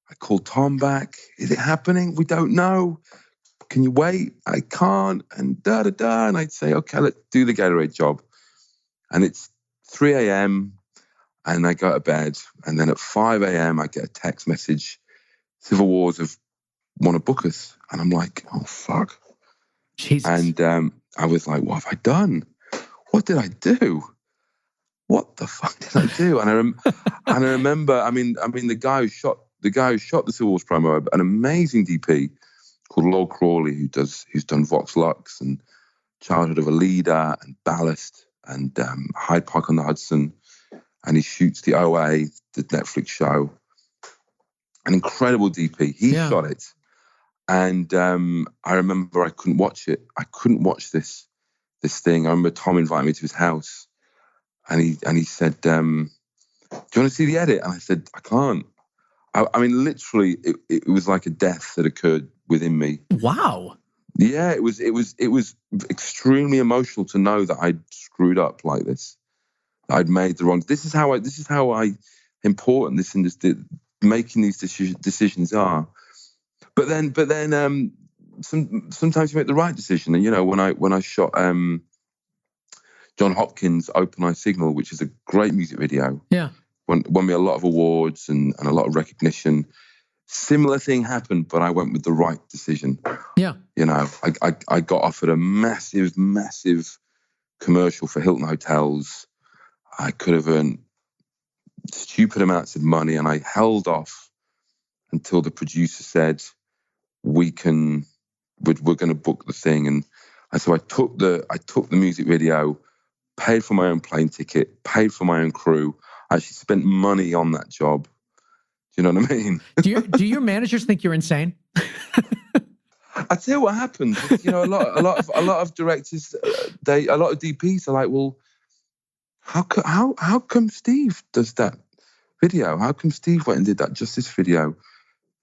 I called Tom back. Is it happening? We don't know. Can you wait? I can't. And da-da-da. And I'd say, okay, let's do the Gatorade job. And it's 3 a.m. and I go to bed. And then at 5 a.m. I get a text message. Civil Wars want to book us. And I'm like, oh, fuck. Jesus. And I was like, what have I done? What did I do? What the fuck did I do? And I remember, I mean, the guy who shot the Civil Wars promo, an amazing DP called Lowell Crawley, who's done Vox Lux and Childhood of a Leader and Ballast and Hyde Park on the Hudson, and he shoots the OA, the Netflix show. An incredible DP. He shot it, and I remember I couldn't watch it. I couldn't watch this thing. I remember Tom invited me to his house, and he said, "Do you want to see the edit?" And I said, "I can't." I mean, literally, it was like a death that occurred within me. Wow. Yeah, it was extremely emotional to know that I'd screwed up like this. I'd made the wrong. This is how important this industry, making these decisions are. But then, sometimes you make the right decision. And when I shot John Hopkins' Open Eye Signal, which is a great music video. Yeah. Won me a lot of awards and a lot of recognition. Similar thing happened, but I went with the right decision. Yeah. I got offered a massive, massive commercial for Hilton Hotels. I could have earned stupid amounts of money, and I held off until the producer said, we're going to book the thing. And so I took the music video, paid for my own plane ticket, paid for my own crew. I actually spent money on that job. Do you know what I mean? Do your managers think you're insane? I tell you what happened. A lot of directors, a lot of DPs are like, well, how come Steve does that video? How come Steve went and did that Justice video?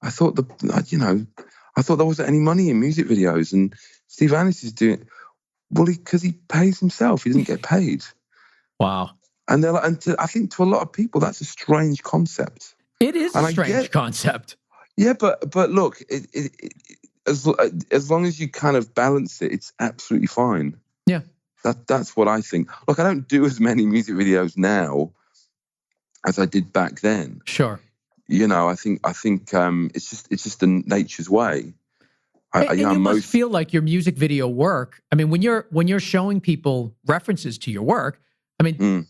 I thought there wasn't any money in music videos, and Steve Annis is doing. Well, because he pays himself. He doesn't get paid. Wow. And they're like, I think to a lot of people, that's a strange concept. It is a strange concept. Yeah, but look, as long as you kind of balance it, it's absolutely fine. Yeah. That's what I think. Look, I don't do as many music videos now as I did back then. Sure. You know, I think it's just the nature's way. You must feel like your music video work. I mean, when you're showing people references to your work, I mean,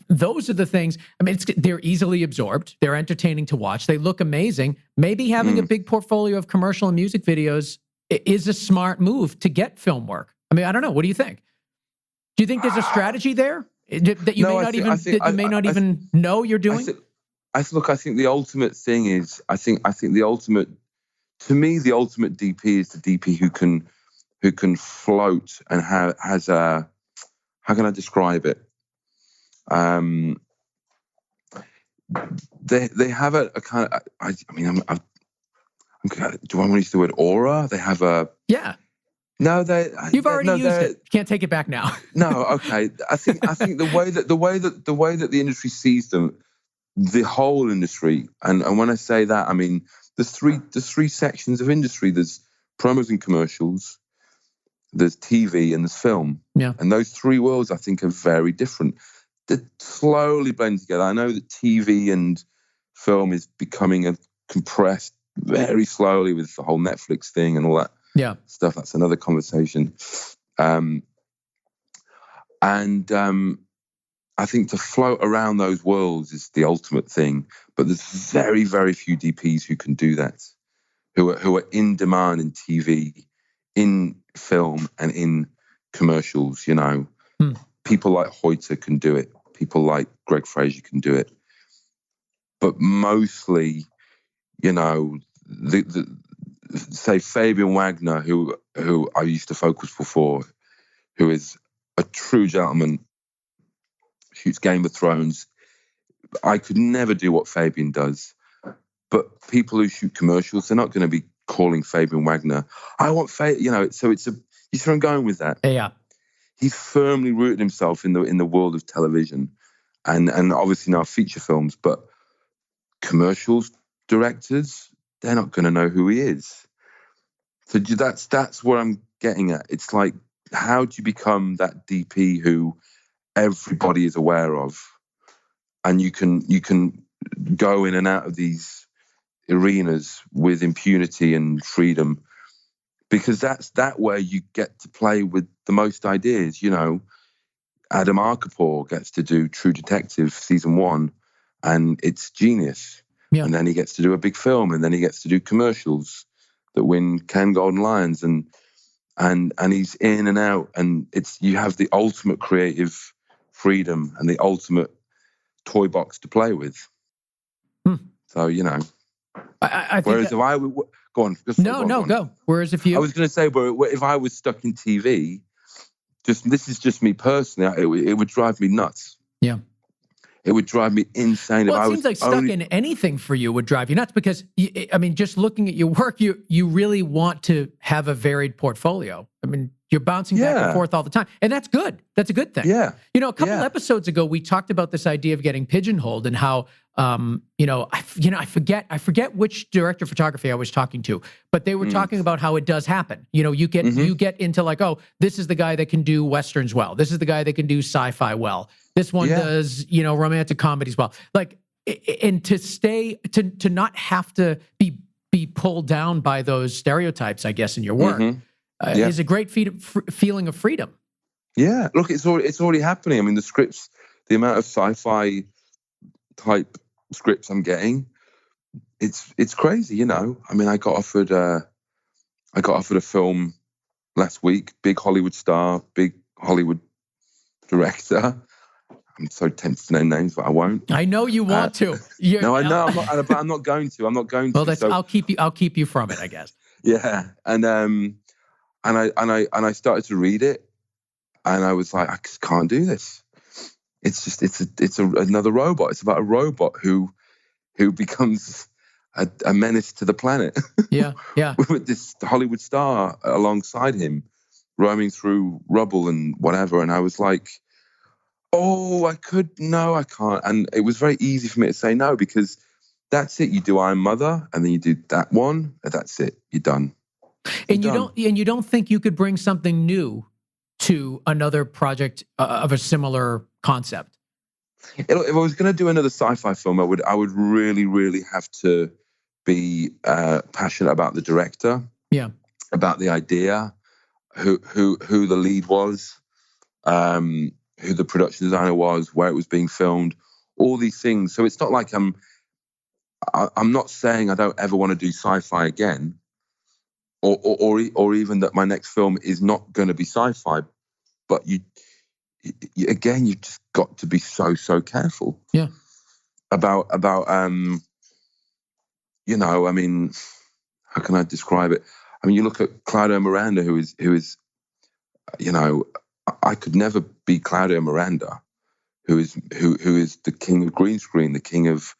those are the things. I mean, they're easily absorbed. They're entertaining to watch. They look amazing. Maybe having a big portfolio of commercial and music videos is a smart move to get film work. I mean, I don't know. What do you think? Do you think there's a strategy there that you may not even know you're doing? I think the ultimate thing is, to me, the ultimate DP is the DP who can float and has a, how can I describe it? They have a kind of, I mean, do I want to use the word aura? They have a, yeah. No, you've already used it. You can't take it back now. No, okay. I think the way that the industry sees them, the whole industry, and when I say that, I mean there's three sections of industry. There's promos and commercials, there's TV, and there's film. Yeah. And those three worlds, I think, are very different. They're slowly blending together. I know that TV and film is becoming a compressed very slowly with the whole Netflix thing and all that stuff. That's another conversation. I think to float around those worlds is the ultimate thing. But there's very, very few DPs who can do that, who are in demand in TV, in film, and in commercials. You know, people like Hoyter can do it. People like Greg Fraser can do it. But mostly, you know, say Fabian Wagner, who I used to focus before, who is a true gentleman, shoots Game of Thrones. I could never do what Fabian does. But people who shoot commercials, they're not going to be calling Fabian Wagner, I want Fabian, you know, so it's a, you see where I'm going with that? Yeah. He's firmly rooted himself in the world of television and obviously now feature films, but commercials directors, they're not going to know who he is. So that's what I'm getting at. It's like, how do you become that DP who everybody is aware of, and you can go in and out of these arenas with impunity and freedom, because that's that way you get to play with the most ideas. You know, Adam Arkapour gets to do True Detective season 1, and it's genius. Yeah. And then he gets to do a big film, and then he gets to do commercials that win 10 Golden Lions, and he's in and out, and you have the ultimate creative freedom and the ultimate toy box to play with. So, you know, I think whereas if I would go on, go. Whereas if you, I was going to say, if I was stuck in TV, this is just me personally, it would drive me nuts. Yeah. It would drive me insane. Well, it seems like stuck in anything for you would drive you nuts, because, I mean, just looking at your work, you really want to have a varied portfolio. I mean, you're bouncing back and forth all the time, and that's good. That's a good thing. Yeah. You know, a couple episodes ago, we talked about this idea of getting pigeon-holed and how, I forget which director of photography I was talking to, but they were talking about how it does happen. You know, you get into like, oh, this is the guy that can do Westerns well. This is the guy that can do sci-fi well. This one does, romantic comedies well. Like, and to not have to be pulled down by those stereotypes, I guess, in your work is a great feeling of freedom. Yeah, look, it's already happening. I mean, the scripts, the amount of sci-fi type scripts I'm getting, it's crazy. You know, I mean, I got offered a film last week, big Hollywood star, big Hollywood director. I'm so tempted to name names, but I won't. I know you want to. No, I know. I'm not going to. I'm not going to. Well, I'll keep you from it, I guess. Yeah, and I started to read it, and I was like, I just can't do this. It's another robot. It's about a robot who becomes a menace to the planet. Yeah. With this Hollywood star alongside him, roaming through rubble and whatever. And I was like, oh, I can't. And it was very easy for me to say no, because that's it. You do I'm Mother, and then you do that one, and that's it. You're done. And you don't think you could bring something new to another project of a similar concept? If I was going to do another sci-fi film, I would really, really have to be passionate about the director, about the idea, who the lead was, who the production designer was, where it was being filmed, all these things. So it's not like I'm not saying I don't ever want to do sci-fi again, or even that my next film is not going to be sci-fi. But you just got to be so careful. Yeah. About I mean, how can I describe it? I mean, you look at Claudio Miranda, who is I could never be Claudio Miranda, who is the king of green screen, the king of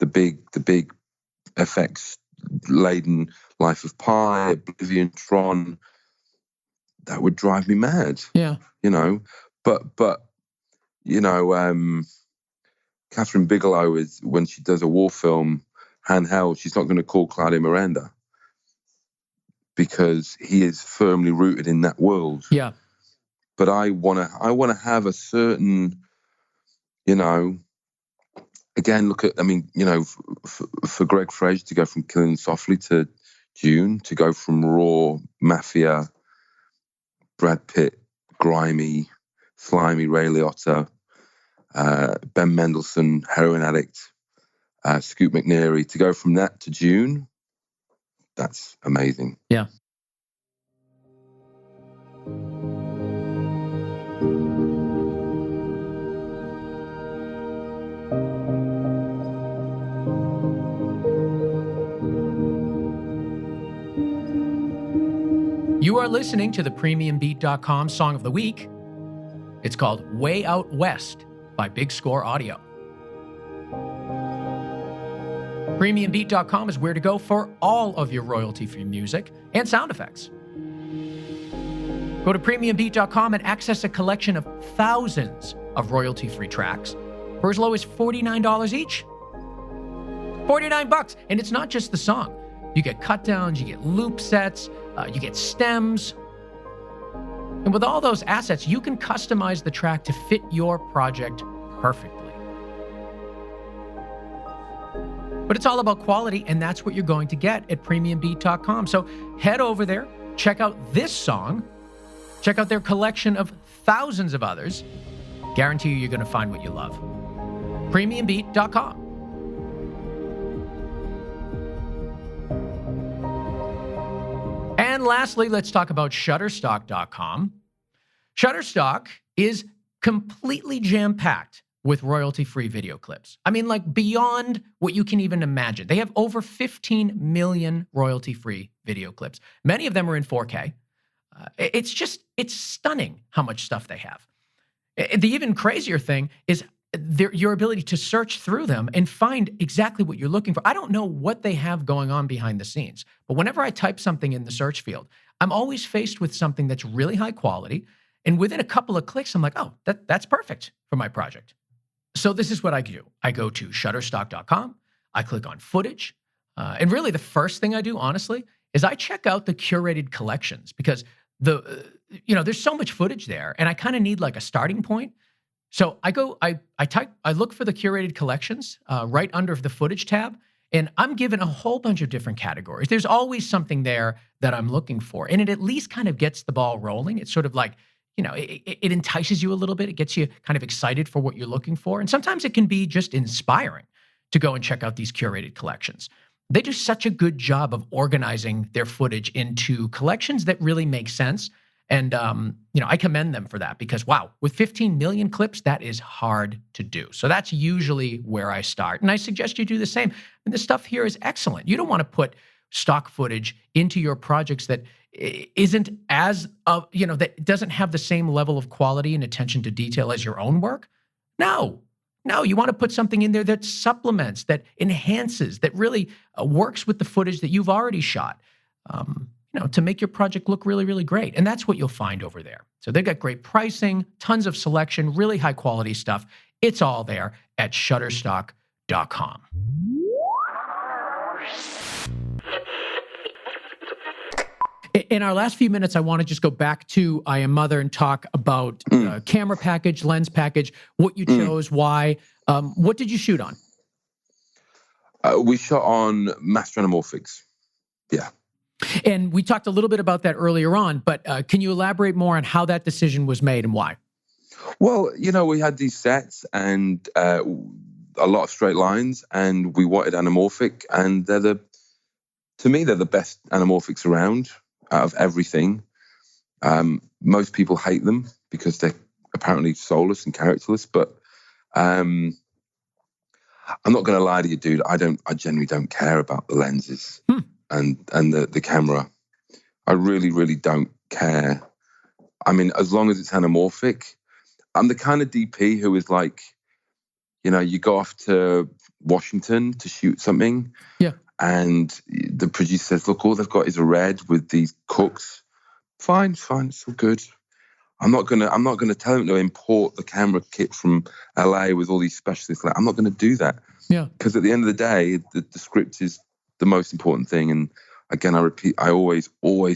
the big effects laden Life of Pi, Oblivion, Tron. That would drive me mad. Yeah. But Catherine Bigelow is, when she does a war film, handheld, she's not going to call Claudio Miranda, because he is firmly rooted in that world. Yeah. But I want to have a certain, again, look at, for Greg Fraser to go from Killing Softly to Dune, to go from raw mafia, Brad Pitt, grimy, slimy Ray Liotta, Ben Mendelsohn, heroin addict, Scoot McNairy, to go from that to Dune, that's amazing. Yeah. You are listening to the PremiumBeat.com Song of the Week. It's called Way Out West by Big Score Audio. PremiumBeat.com is where to go for all of your royalty-free music and sound effects. Go to PremiumBeat.com and access a collection of thousands of royalty-free tracks for as low as $49 each. $49, and it's not just the song. You get cut downs, you get loop sets, you get stems. And with all those assets, you can customize the track to fit your project perfectly. But it's all about quality, and that's what you're going to get at PremiumBeat.com. So head over there, check out this song, check out their collection of thousands of others. Guarantee you're going to find what you love. PremiumBeat.com. And lastly, let's talk about Shutterstock.com. Shutterstock is completely jam-packed with royalty-free video clips. I mean, like beyond what you can even imagine. They have over 15 million royalty-free video clips. Many of them are in 4K. It's stunning how much stuff they have. The even crazier thing is your ability to search through them and find exactly what you're looking for. I don't know what they have going on behind the scenes, but whenever I type something in the search field, I'm always faced with something that's really high quality. And within a couple of clicks, I'm like, oh, that's perfect for my project. So this is what I do. I go to Shutterstock.com. I click on footage. And really the first thing I do, honestly, is I check out the curated collections, because there's so much footage there, and I kind of need like a starting point. So I look for the curated collections right under the footage tab, and I'm given a whole bunch of different categories. There's always something there that I'm looking for, and it at least kind of gets the ball rolling. It's sort of like, it entices you a little bit. It gets you kind of excited for what you're looking for. And sometimes it can be just inspiring to go and check out these curated collections. They do such a good job of organizing their footage into collections that really make sense. And, I commend them for that, because, wow, with 15 million clips, that is hard to do. So that's usually where I start. And I suggest you do the same. And the stuff here is excellent. You don't want to put stock footage into your projects that isn't that doesn't have the same level of quality and attention to detail as your own work. No, you want to put something in there that supplements, that enhances, that really works with the footage that you've already shot. to make your project look really, really great. And that's what you'll find over there. So they've got great pricing, tons of selection, really high quality stuff. It's all there at shutterstock.com. In our last few minutes, I want to just go back to I Am Mother and talk about camera package, lens package, what you chose, why. What did you shoot on? We shot on master anamorphics. Yeah. And we talked a little bit about that earlier on, but can you elaborate more on how that decision was made and why? Well, we had these sets and a lot of straight lines, and we wanted anamorphic, and to me, they're the best anamorphics around out of everything. Most people hate them because they're apparently soulless and characterless, but I'm not going to lie to you, dude. I genuinely don't care about the lenses and the camera. I really, really don't care. I mean, as long as it's anamorphic. I'm the kind of DP who is like, you go off to Washington to shoot something. Yeah. And the producer says, look, all they've got is a red with these cooks. Fine, it's all good. I'm not gonna tell them to import the camera kit from LA with all these specialists. I'm not gonna do that. Yeah. Because at the end of the day, the script is the most important thing. And again, I repeat, I always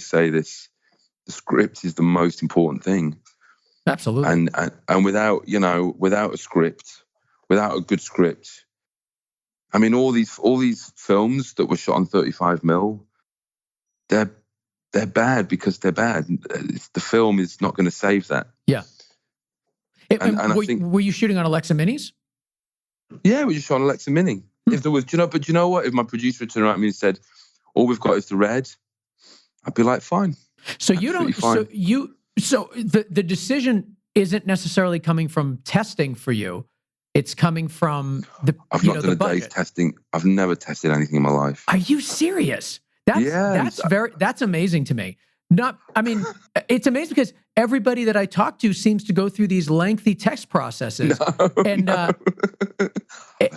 say this: the script is the most important thing. Absolutely. And without a script, without a good script, I mean, all these films that were shot on 35mm, they're bad because they're bad. The film is not going to save that. Yeah. And I think, were you shooting on Alexa Minis? Yeah, we just shot on Alexa Mini. If there was, but you know what? If my producer turned around to me and said, "All we've got is the red," I'd be like, "Fine." So you don't. Fine. So the decision isn't necessarily coming from testing for you. It's coming from the. I've not done a day's testing. I've never tested anything in my life. Are you serious? That's amazing to me. It's amazing because everybody that I talk to seems to go through these lengthy test processes. I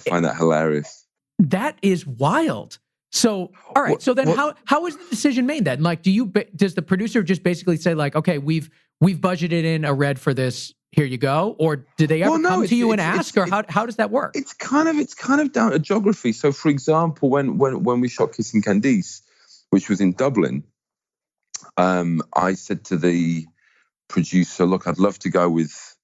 find that hilarious. That is wild. So, all right. So then how is the decision made then? Like, does the producer just basically say like, okay, we've budgeted in a red for this, here you go? Or do they ever come to you and ask, or how does that work? It's kind of down to geography. So for example, when we shot Kissing Candice, which was in Dublin, I said to the producer, look, I'd love to go with,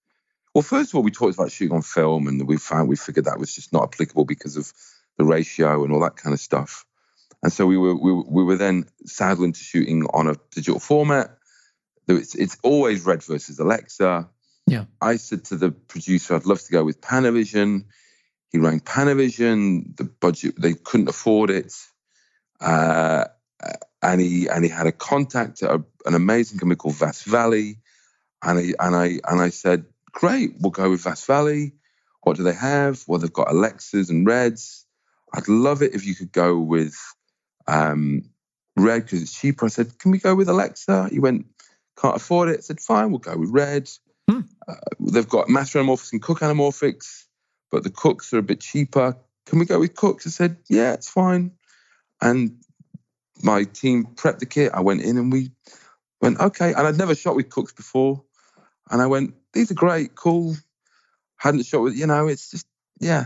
well, first of all, we talked about shooting on film, and we figured that was just not applicable because of the ratio and all that kind of stuff. And so we were then saddled into shooting on a digital format. It's always red versus Alexa. Yeah. I said to the producer, I'd love to go with Panavision. He rang Panavision. The budget, they couldn't afford it. And he had a contact at an amazing company called Vass Valley. And I said, great, we'll go with Vass Valley. What do they have? Well, they've got Alexas and Reds. I'd love it if you could go with Red because it's cheaper. I said, can we go with Alexa? He went, can't afford it. I said, fine, we'll go with Red. They've got master anamorphics and cook anamorphics, but the cooks are a bit cheaper. Can we go with cooks? I said, yeah, it's fine. And my team prepped the kit. I went in and we went, okay. And I'd never shot with cooks before. And I went, these are great, cool. Hadn't shot with, it's just, yeah.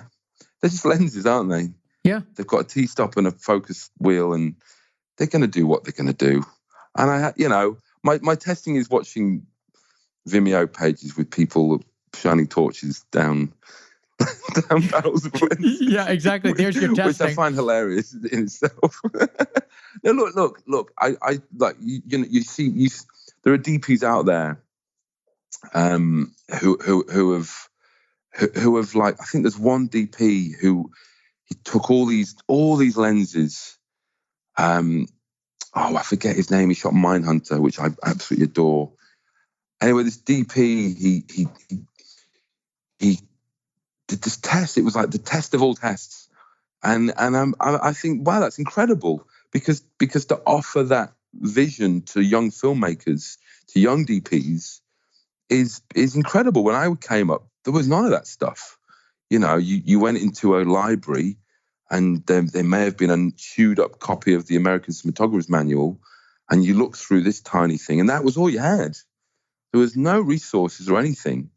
They're just lenses, aren't they? Yeah. They've got a T-stop and a focus wheel, and they're going to do what they're going to do. And my testing is watching Vimeo pages with people shining torches down barrels of lenses. Yeah, exactly. There's your testing, which I find hilarious in itself. No, look. I like you see there are DPs out there who have like, I think there's one DP who he took all these lenses. I forget his name. He shot Mindhunter, which I absolutely adore. Anyway, this DP, he did this test. It was like the test of all tests, and I think, wow, that's incredible because to offer that vision to young filmmakers, to young DPs, is incredible. When I came up, there was none of that stuff. You went into a library, and there may have been a chewed up copy of the American Cinematographer's Manual, and you look through this tiny thing, and that was all you had. There was no resources or anything.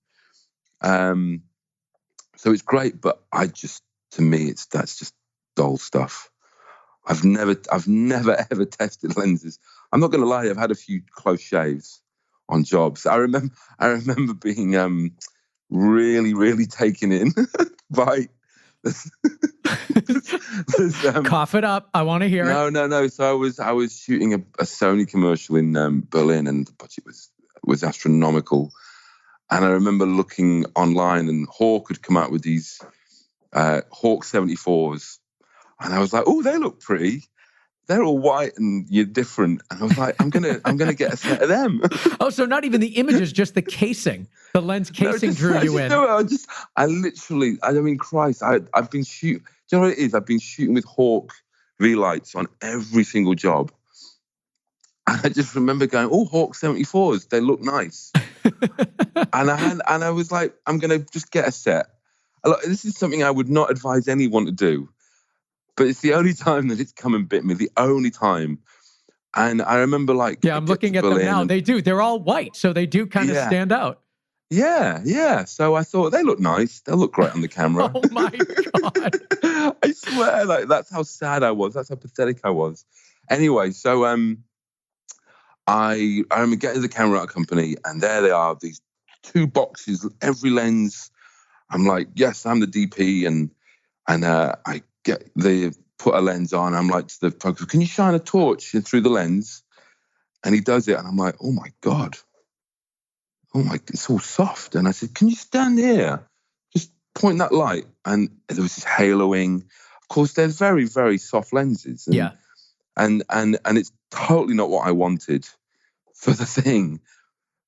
So it's great, but to me, that's just dull stuff. I've never ever tested lenses. I'm not going to lie, I've had a few close shaves on jobs. I remember being really, really taken in by this. Cough it up. I want to hear it. No. So I was shooting a Sony commercial in Berlin, and the budget was astronomical. And I remember looking online, and Hawk had come out with these Hawk 74s, and I was like, "Oh, they look pretty. They're all white and you're different." And I was like, "I'm gonna get a set of them." Oh, so not even the images, just the casing, the lens casing drew you in. Christ, I've been shooting. Do you know what it is? I've been shooting with Hawk V lights on every single job, and I just remember going, "Oh, Hawk 74s, they look nice." and I was like, "I'm gonna just get a set." This is something I would not advise anyone to do, but it's the only time that it's come and bit me. The only time. And I remember I'm looking at them now. They do. They're all white, so they do kind of stand out. Yeah. So I thought they look nice. They'll look great on the camera. Oh my God. I swear, that's how sad I was. That's how pathetic I was. Anyway, so I remember getting the camera out company, and there they are, these 2 boxes, every lens. I'm like, yes, I'm the DP, and I put a lens on. I'm like to the photographer, "Can you shine a torch through the lens?" And he does it, and I'm like, "Oh my God, it's all soft." And I said, "Can you stand here? Just point that light." And there was this haloing. Of course, they're very, very soft lenses. And it's totally not what I wanted for the thing.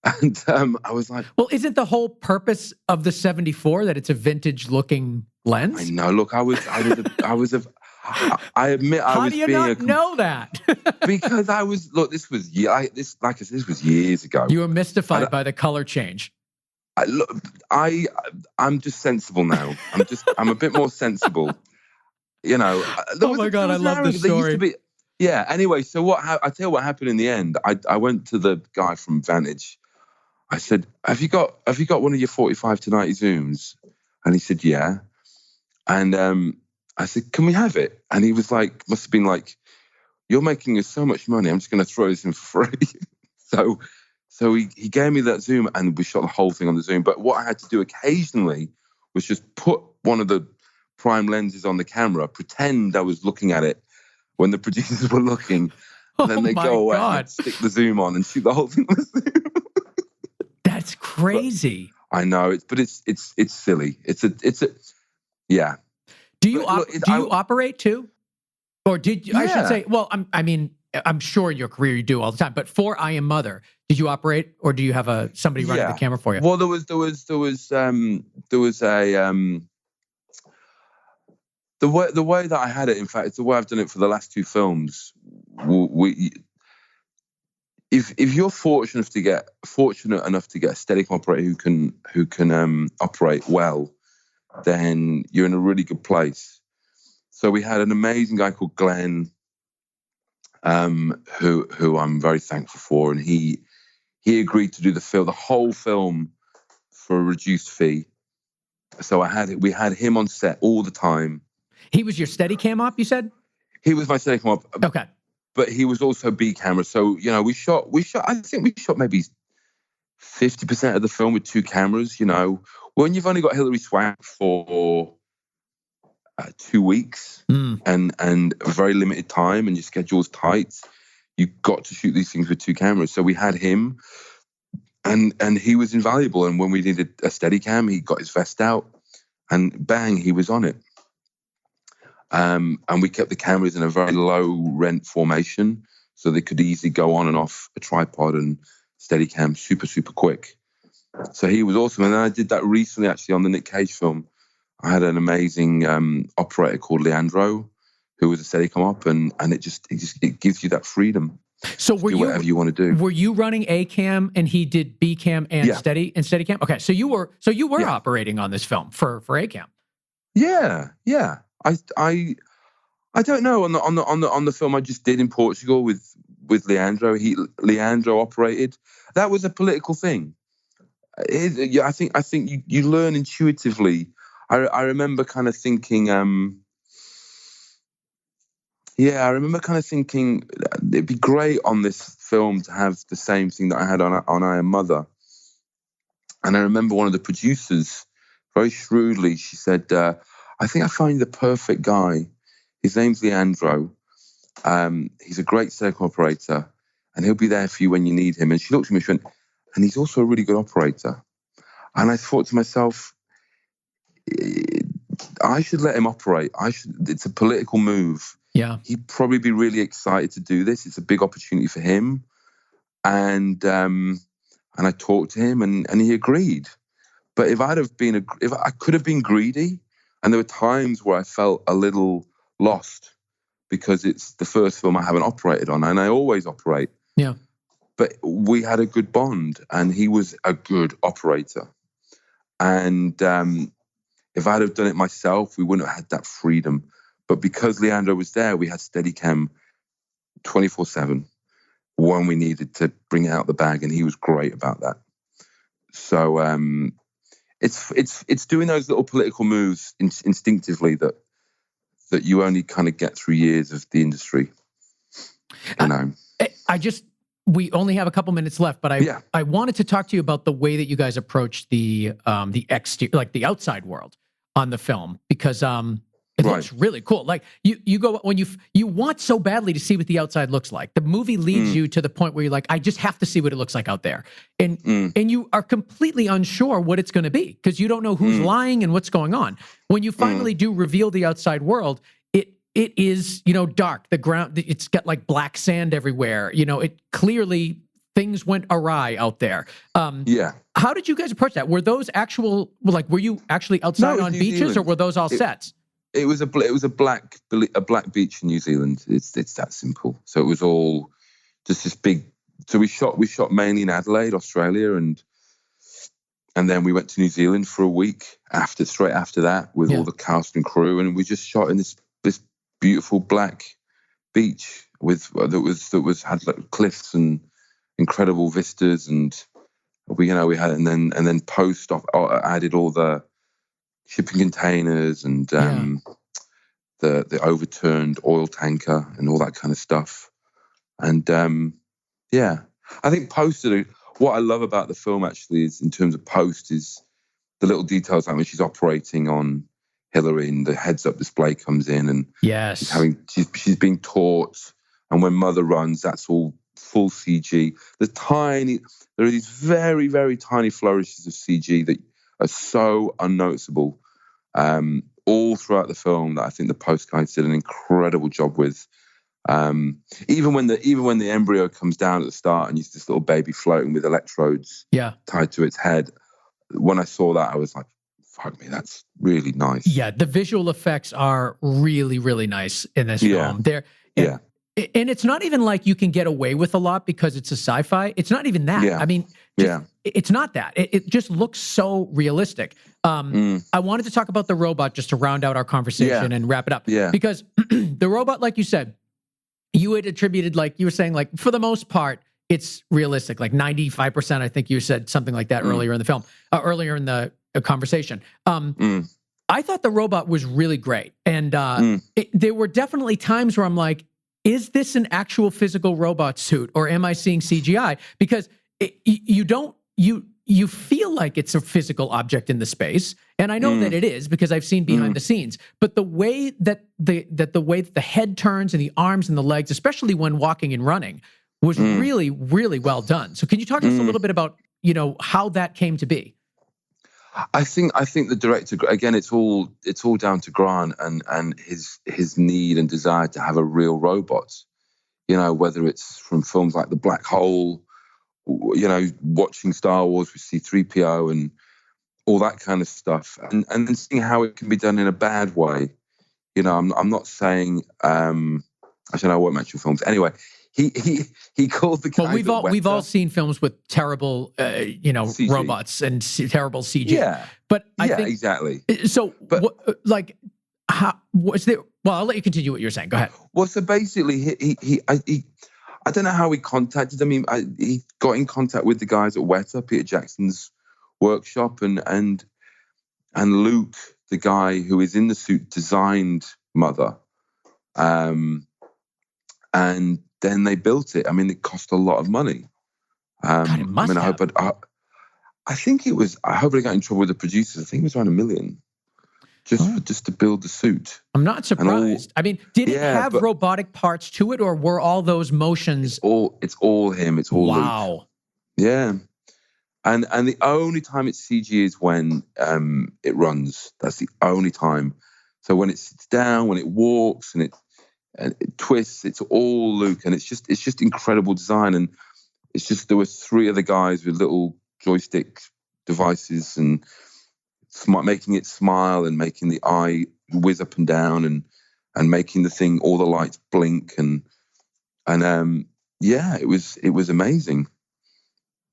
And I was like, well, isn't the whole purpose of the 74 that it's a vintage looking lens? I know. Look, I admit I was being. How do you not know that? Because this was years ago. You were mystified by the color change. I'm just sensible now. I'm a bit more sensible. Oh my God, I love this story. Anyway, so I tell you what happened in the end. I went to the guy from Vantage. I said, have you got one of your 45 to 90 zooms? And he said, yeah. And I said, can we have it? And he was like, must have been like, "You're making us so much money, I'm just going to throw this in for free." So he gave me that zoom, and we shot the whole thing on the zoom. But what I had to do occasionally was just put one of the prime lenses on the camera, pretend I was looking at it when the producers were looking, and then they go away and stick the zoom on and shoot the whole thing on the zoom. That's crazy. But I know it's silly. Yeah. Do you operate too, or did you? Yeah. I should say. Well, I'm sure in your career you do all the time. But for I Am Mother, did you operate, or do you have somebody running the camera for you? Well, there was a the way that I had it. In fact, it's the way I've done it for the last 2 films. If you're fortunate enough to get a Steadicam operator who can operate well, then you're in a really good place. So we had an amazing guy called Glenn, who I'm very thankful for, and he agreed to do the whole film for a reduced fee. So we had him on set all the time. He was your Steadicam op, you said? He was my Steadicam op. Okay. But he was also B camera. So, we shot, I think we shot maybe 50% of the film with 2 cameras, When you've only got Hilary Swank for 2 weeks and a very limited time, and your schedule's tight, you've got to shoot these things with 2 cameras. So we had him, and he was invaluable. And when we needed a Steadicam, he got his vest out, and bang, he was on it. And we kept the cameras in a very low rent formation, so they could easily go on and off a tripod and Steadicam super, super quick. So he was awesome. And then I did that recently, actually, on the Nick Cage film. I had an amazing operator called Leandro, who was a Steadicam op, and it gives you that freedom. So do whatever you want to do. Were you running A cam and he did B cam and Steadicam? Okay, so you were operating on this film for A cam. Yeah. I don't know, on the film I just did in Portugal with with Leandro. Leandro operated. That was a political thing. I think you learn intuitively. I remember kind of thinking. I remember kind of thinking it'd be great on this film to have the same thing that I had on I Am Mother. And I remember one of the producers, very shrewdly, she said, I think I find the perfect guy. His name's Leandro. He's a great circle operator, and he'll be there for you when you need him. And she looked at me, she went, and he's also a really good operator. And I thought to myself, I should let him operate. It's a political move. Yeah. He'd probably be really excited to do this. It's a big opportunity for him. And I talked to him, and he agreed. But if I could have been greedy, and there were times where I felt a little lost because it's the first film I haven't operated on, and I always operate. Yeah. But we had a good bond, and he was a good operator. And if I'd have done it myself, we wouldn't have had that freedom. But because Leandro was there, we had Steadicam 24/7 when we needed to bring it out the bag, and he was great about that. So it's doing those little political moves instinctively that you only kind of get through years of the industry. You know. We only have a couple minutes left, but I wanted to talk to you about the way that you guys approach the exterior, like the outside world on the film, because it looks really cool. Like you go when you want so badly to see what the outside looks like. The movie leads you to the point where you're like, I just have to see what it looks like out there, and you are completely unsure what it's going to be because you don't know who's lying and what's going on. When you finally do reveal the outside world, it is, dark. The ground, it's got like black sand everywhere. It clearly things went awry out there. How did you guys approach that? Were those were you actually outside on beaches, Zealand. Or were those all sets? It was a black beach in New Zealand. It's that simple. So it was all just this big. So we shot mainly in Adelaide, Australia, and then we went to New Zealand for a week straight after that with all the cast and crew, and we just shot in this beautiful black beach that had like cliffs and incredible vistas, and we had and then post added all the shipping containers and the overturned oil tanker and all that kind of stuff. And I think what I love about the film actually is in terms of post is the little details, like when she's operating on Hillary and the heads-up display comes in, and she's being taught, and when Mother runs, that's all full CG. There are these very, very tiny flourishes of CG that are so unnoticeable all throughout the film that I think the post guys did an incredible job with. Even when the embryo comes down at the start and you see this little baby floating with electrodes tied to its head, when I saw that, I was like, fuck me, that's really nice. Yeah, the visual effects are really, really nice in this film. And it's not even like you can get away with a lot because it's a sci-fi. It's not even that. I mean, it's not that. It just looks so realistic. I wanted to talk about the robot just to round out our conversation and wrap it up. Because the robot, like you said, you had attributed, like you were saying, like for the most part, it's realistic. Like 95%, I think you said something like that earlier in the film, earlier in the conversation. I thought the robot was really great. And there were definitely times where I'm like, is this an actual physical robot suit or am I seeing CGI? Because you feel like it's a physical object in the space. And I know that it is because I've seen behind the scenes, but the way that the head turns and the arms and the legs, especially when walking and running, was really, really well done. So can you talk to us a little bit about, how that came to be? I think the director, again, it's all down to Grant and his need and desire to have a real robot. Whether it's from films like The Black Hole, watching Star Wars with C-3PO and all that kind of stuff, and then seeing how it can be done in a bad way. I'm not saying actually I won't mention films anyway. He called the guy. Well, we've all seen films with terrible, CG. Robots and terrible CG. Yeah, but I think exactly. So, how was there? Well, I'll let you continue what you're saying. Go ahead. Well, so basically, I don't know how he contacted them. He got in contact with the guys at Weta, Peter Jackson's workshop, and Luke, the guy who is in the suit, designed Mother. And then they built it. I mean, it cost a lot of money. God, it must have. I think it was. I hope I got in trouble with the producers. I think it was around $1 million just to build the suit. I'm not surprised. I mean, did it have robotic parts to it, or were all those motions? It's all him. It's all wow. Luke. Yeah. And the only time it's CG is when it runs. That's the only time. So when it sits down, when it walks, and it twists, it's all Luke, and it's just incredible design. And it's just, there were 3 other guys with little joystick devices and making it smile and making the eye whiz up and down and making the thing, all the lights blink and yeah, it was amazing.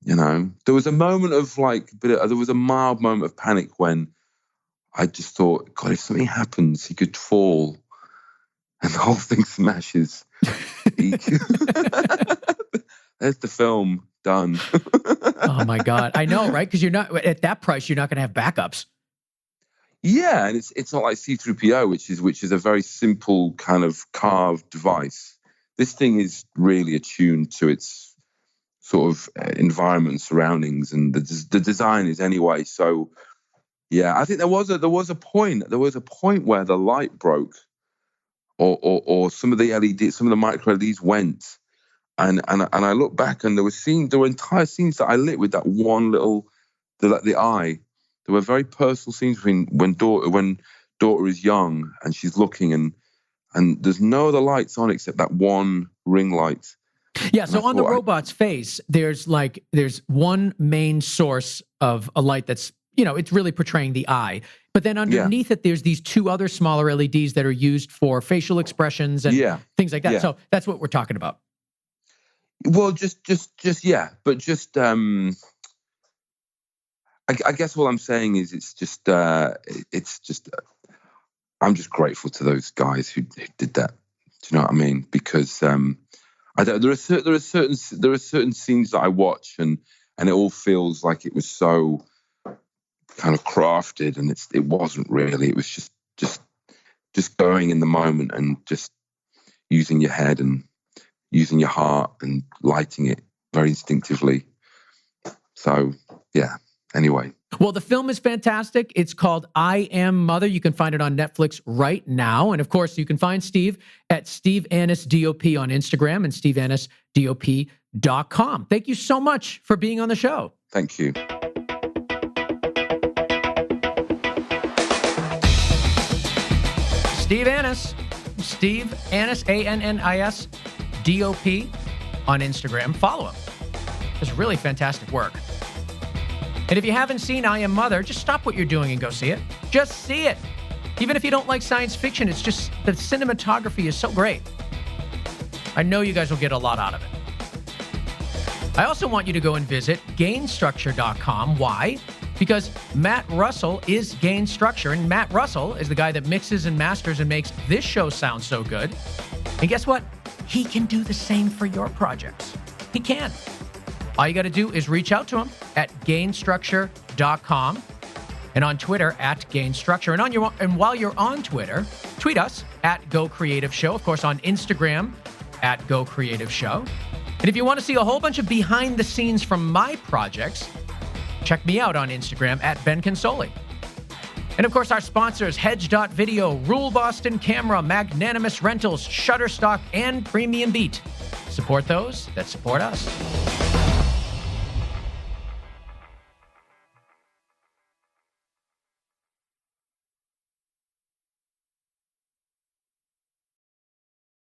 You know, there was a moment of there was a mild moment of panic when I just thought, God, if something happens, he could fall and the whole thing smashes. There's the film done. Oh my God. I know, right? Because you're not at that price, you're not going to have backups. Yeah, and it's not like C3PO, which is a very simple kind of carved device. This thing is really attuned to its sort of environment and surroundings, and the design is anyway. So yeah, I think there was a point where the light broke, or some of the LEDs, some of the micro LEDs went, and I look back and there were entire scenes that I lit with that one little the eye. There were very personal scenes between when daughter is young and she's looking and there's no other lights on except that one ring light. Yeah, so on the robot's face, there's one main source of a light that's, it's really portraying the eye. But then underneath it, there's these 2 other smaller LEDs that are used for facial expressions and things like that. Yeah. So that's what we're talking about. Well, I guess what I'm saying is it's just I'm just grateful to those guys who did that. Do you know what I mean? Because there are certain scenes that I watch and it all feels like it was so kind of crafted, and it wasn't really. It was just going in the moment and just using your head and using your heart and lighting it very instinctively. So yeah. Anyway. Well, the film is fantastic. It's called I Am Mother. You can find it on Netflix right now. And of course, you can find Steve at Steve Annis DOP on Instagram and steveannisdop.com. Thank you so much for being on the show. Thank you. Steve Annis, ANNIS DOP on Instagram. Follow him. It's really fantastic work. And if you haven't seen I Am Mother, just stop what you're doing and go see it. Just see it. Even if you don't like science fiction, it's just the cinematography is so great. I know you guys will get a lot out of it. I also want you to go and visit gainstructure.com. Why? Because Matt Russell is Gain Structure, and Matt Russell is the guy that mixes and masters and makes this show sound so good. And guess what? He can do the same for your projects. He can. All you got to do is reach out to him at gainstructure.com and on Twitter at gainstructure. And while you're on Twitter, tweet us at Go Creative Show. Of course, on Instagram at Go Creative Show. And if you want to see a whole bunch of behind the scenes from my projects, check me out on Instagram at Ben Consoli. And of course, our sponsors, Hedge.video, Rule Boston Camera, Magnanimous Rentals, Shutterstock, and PremiumBeat. Support those that support us.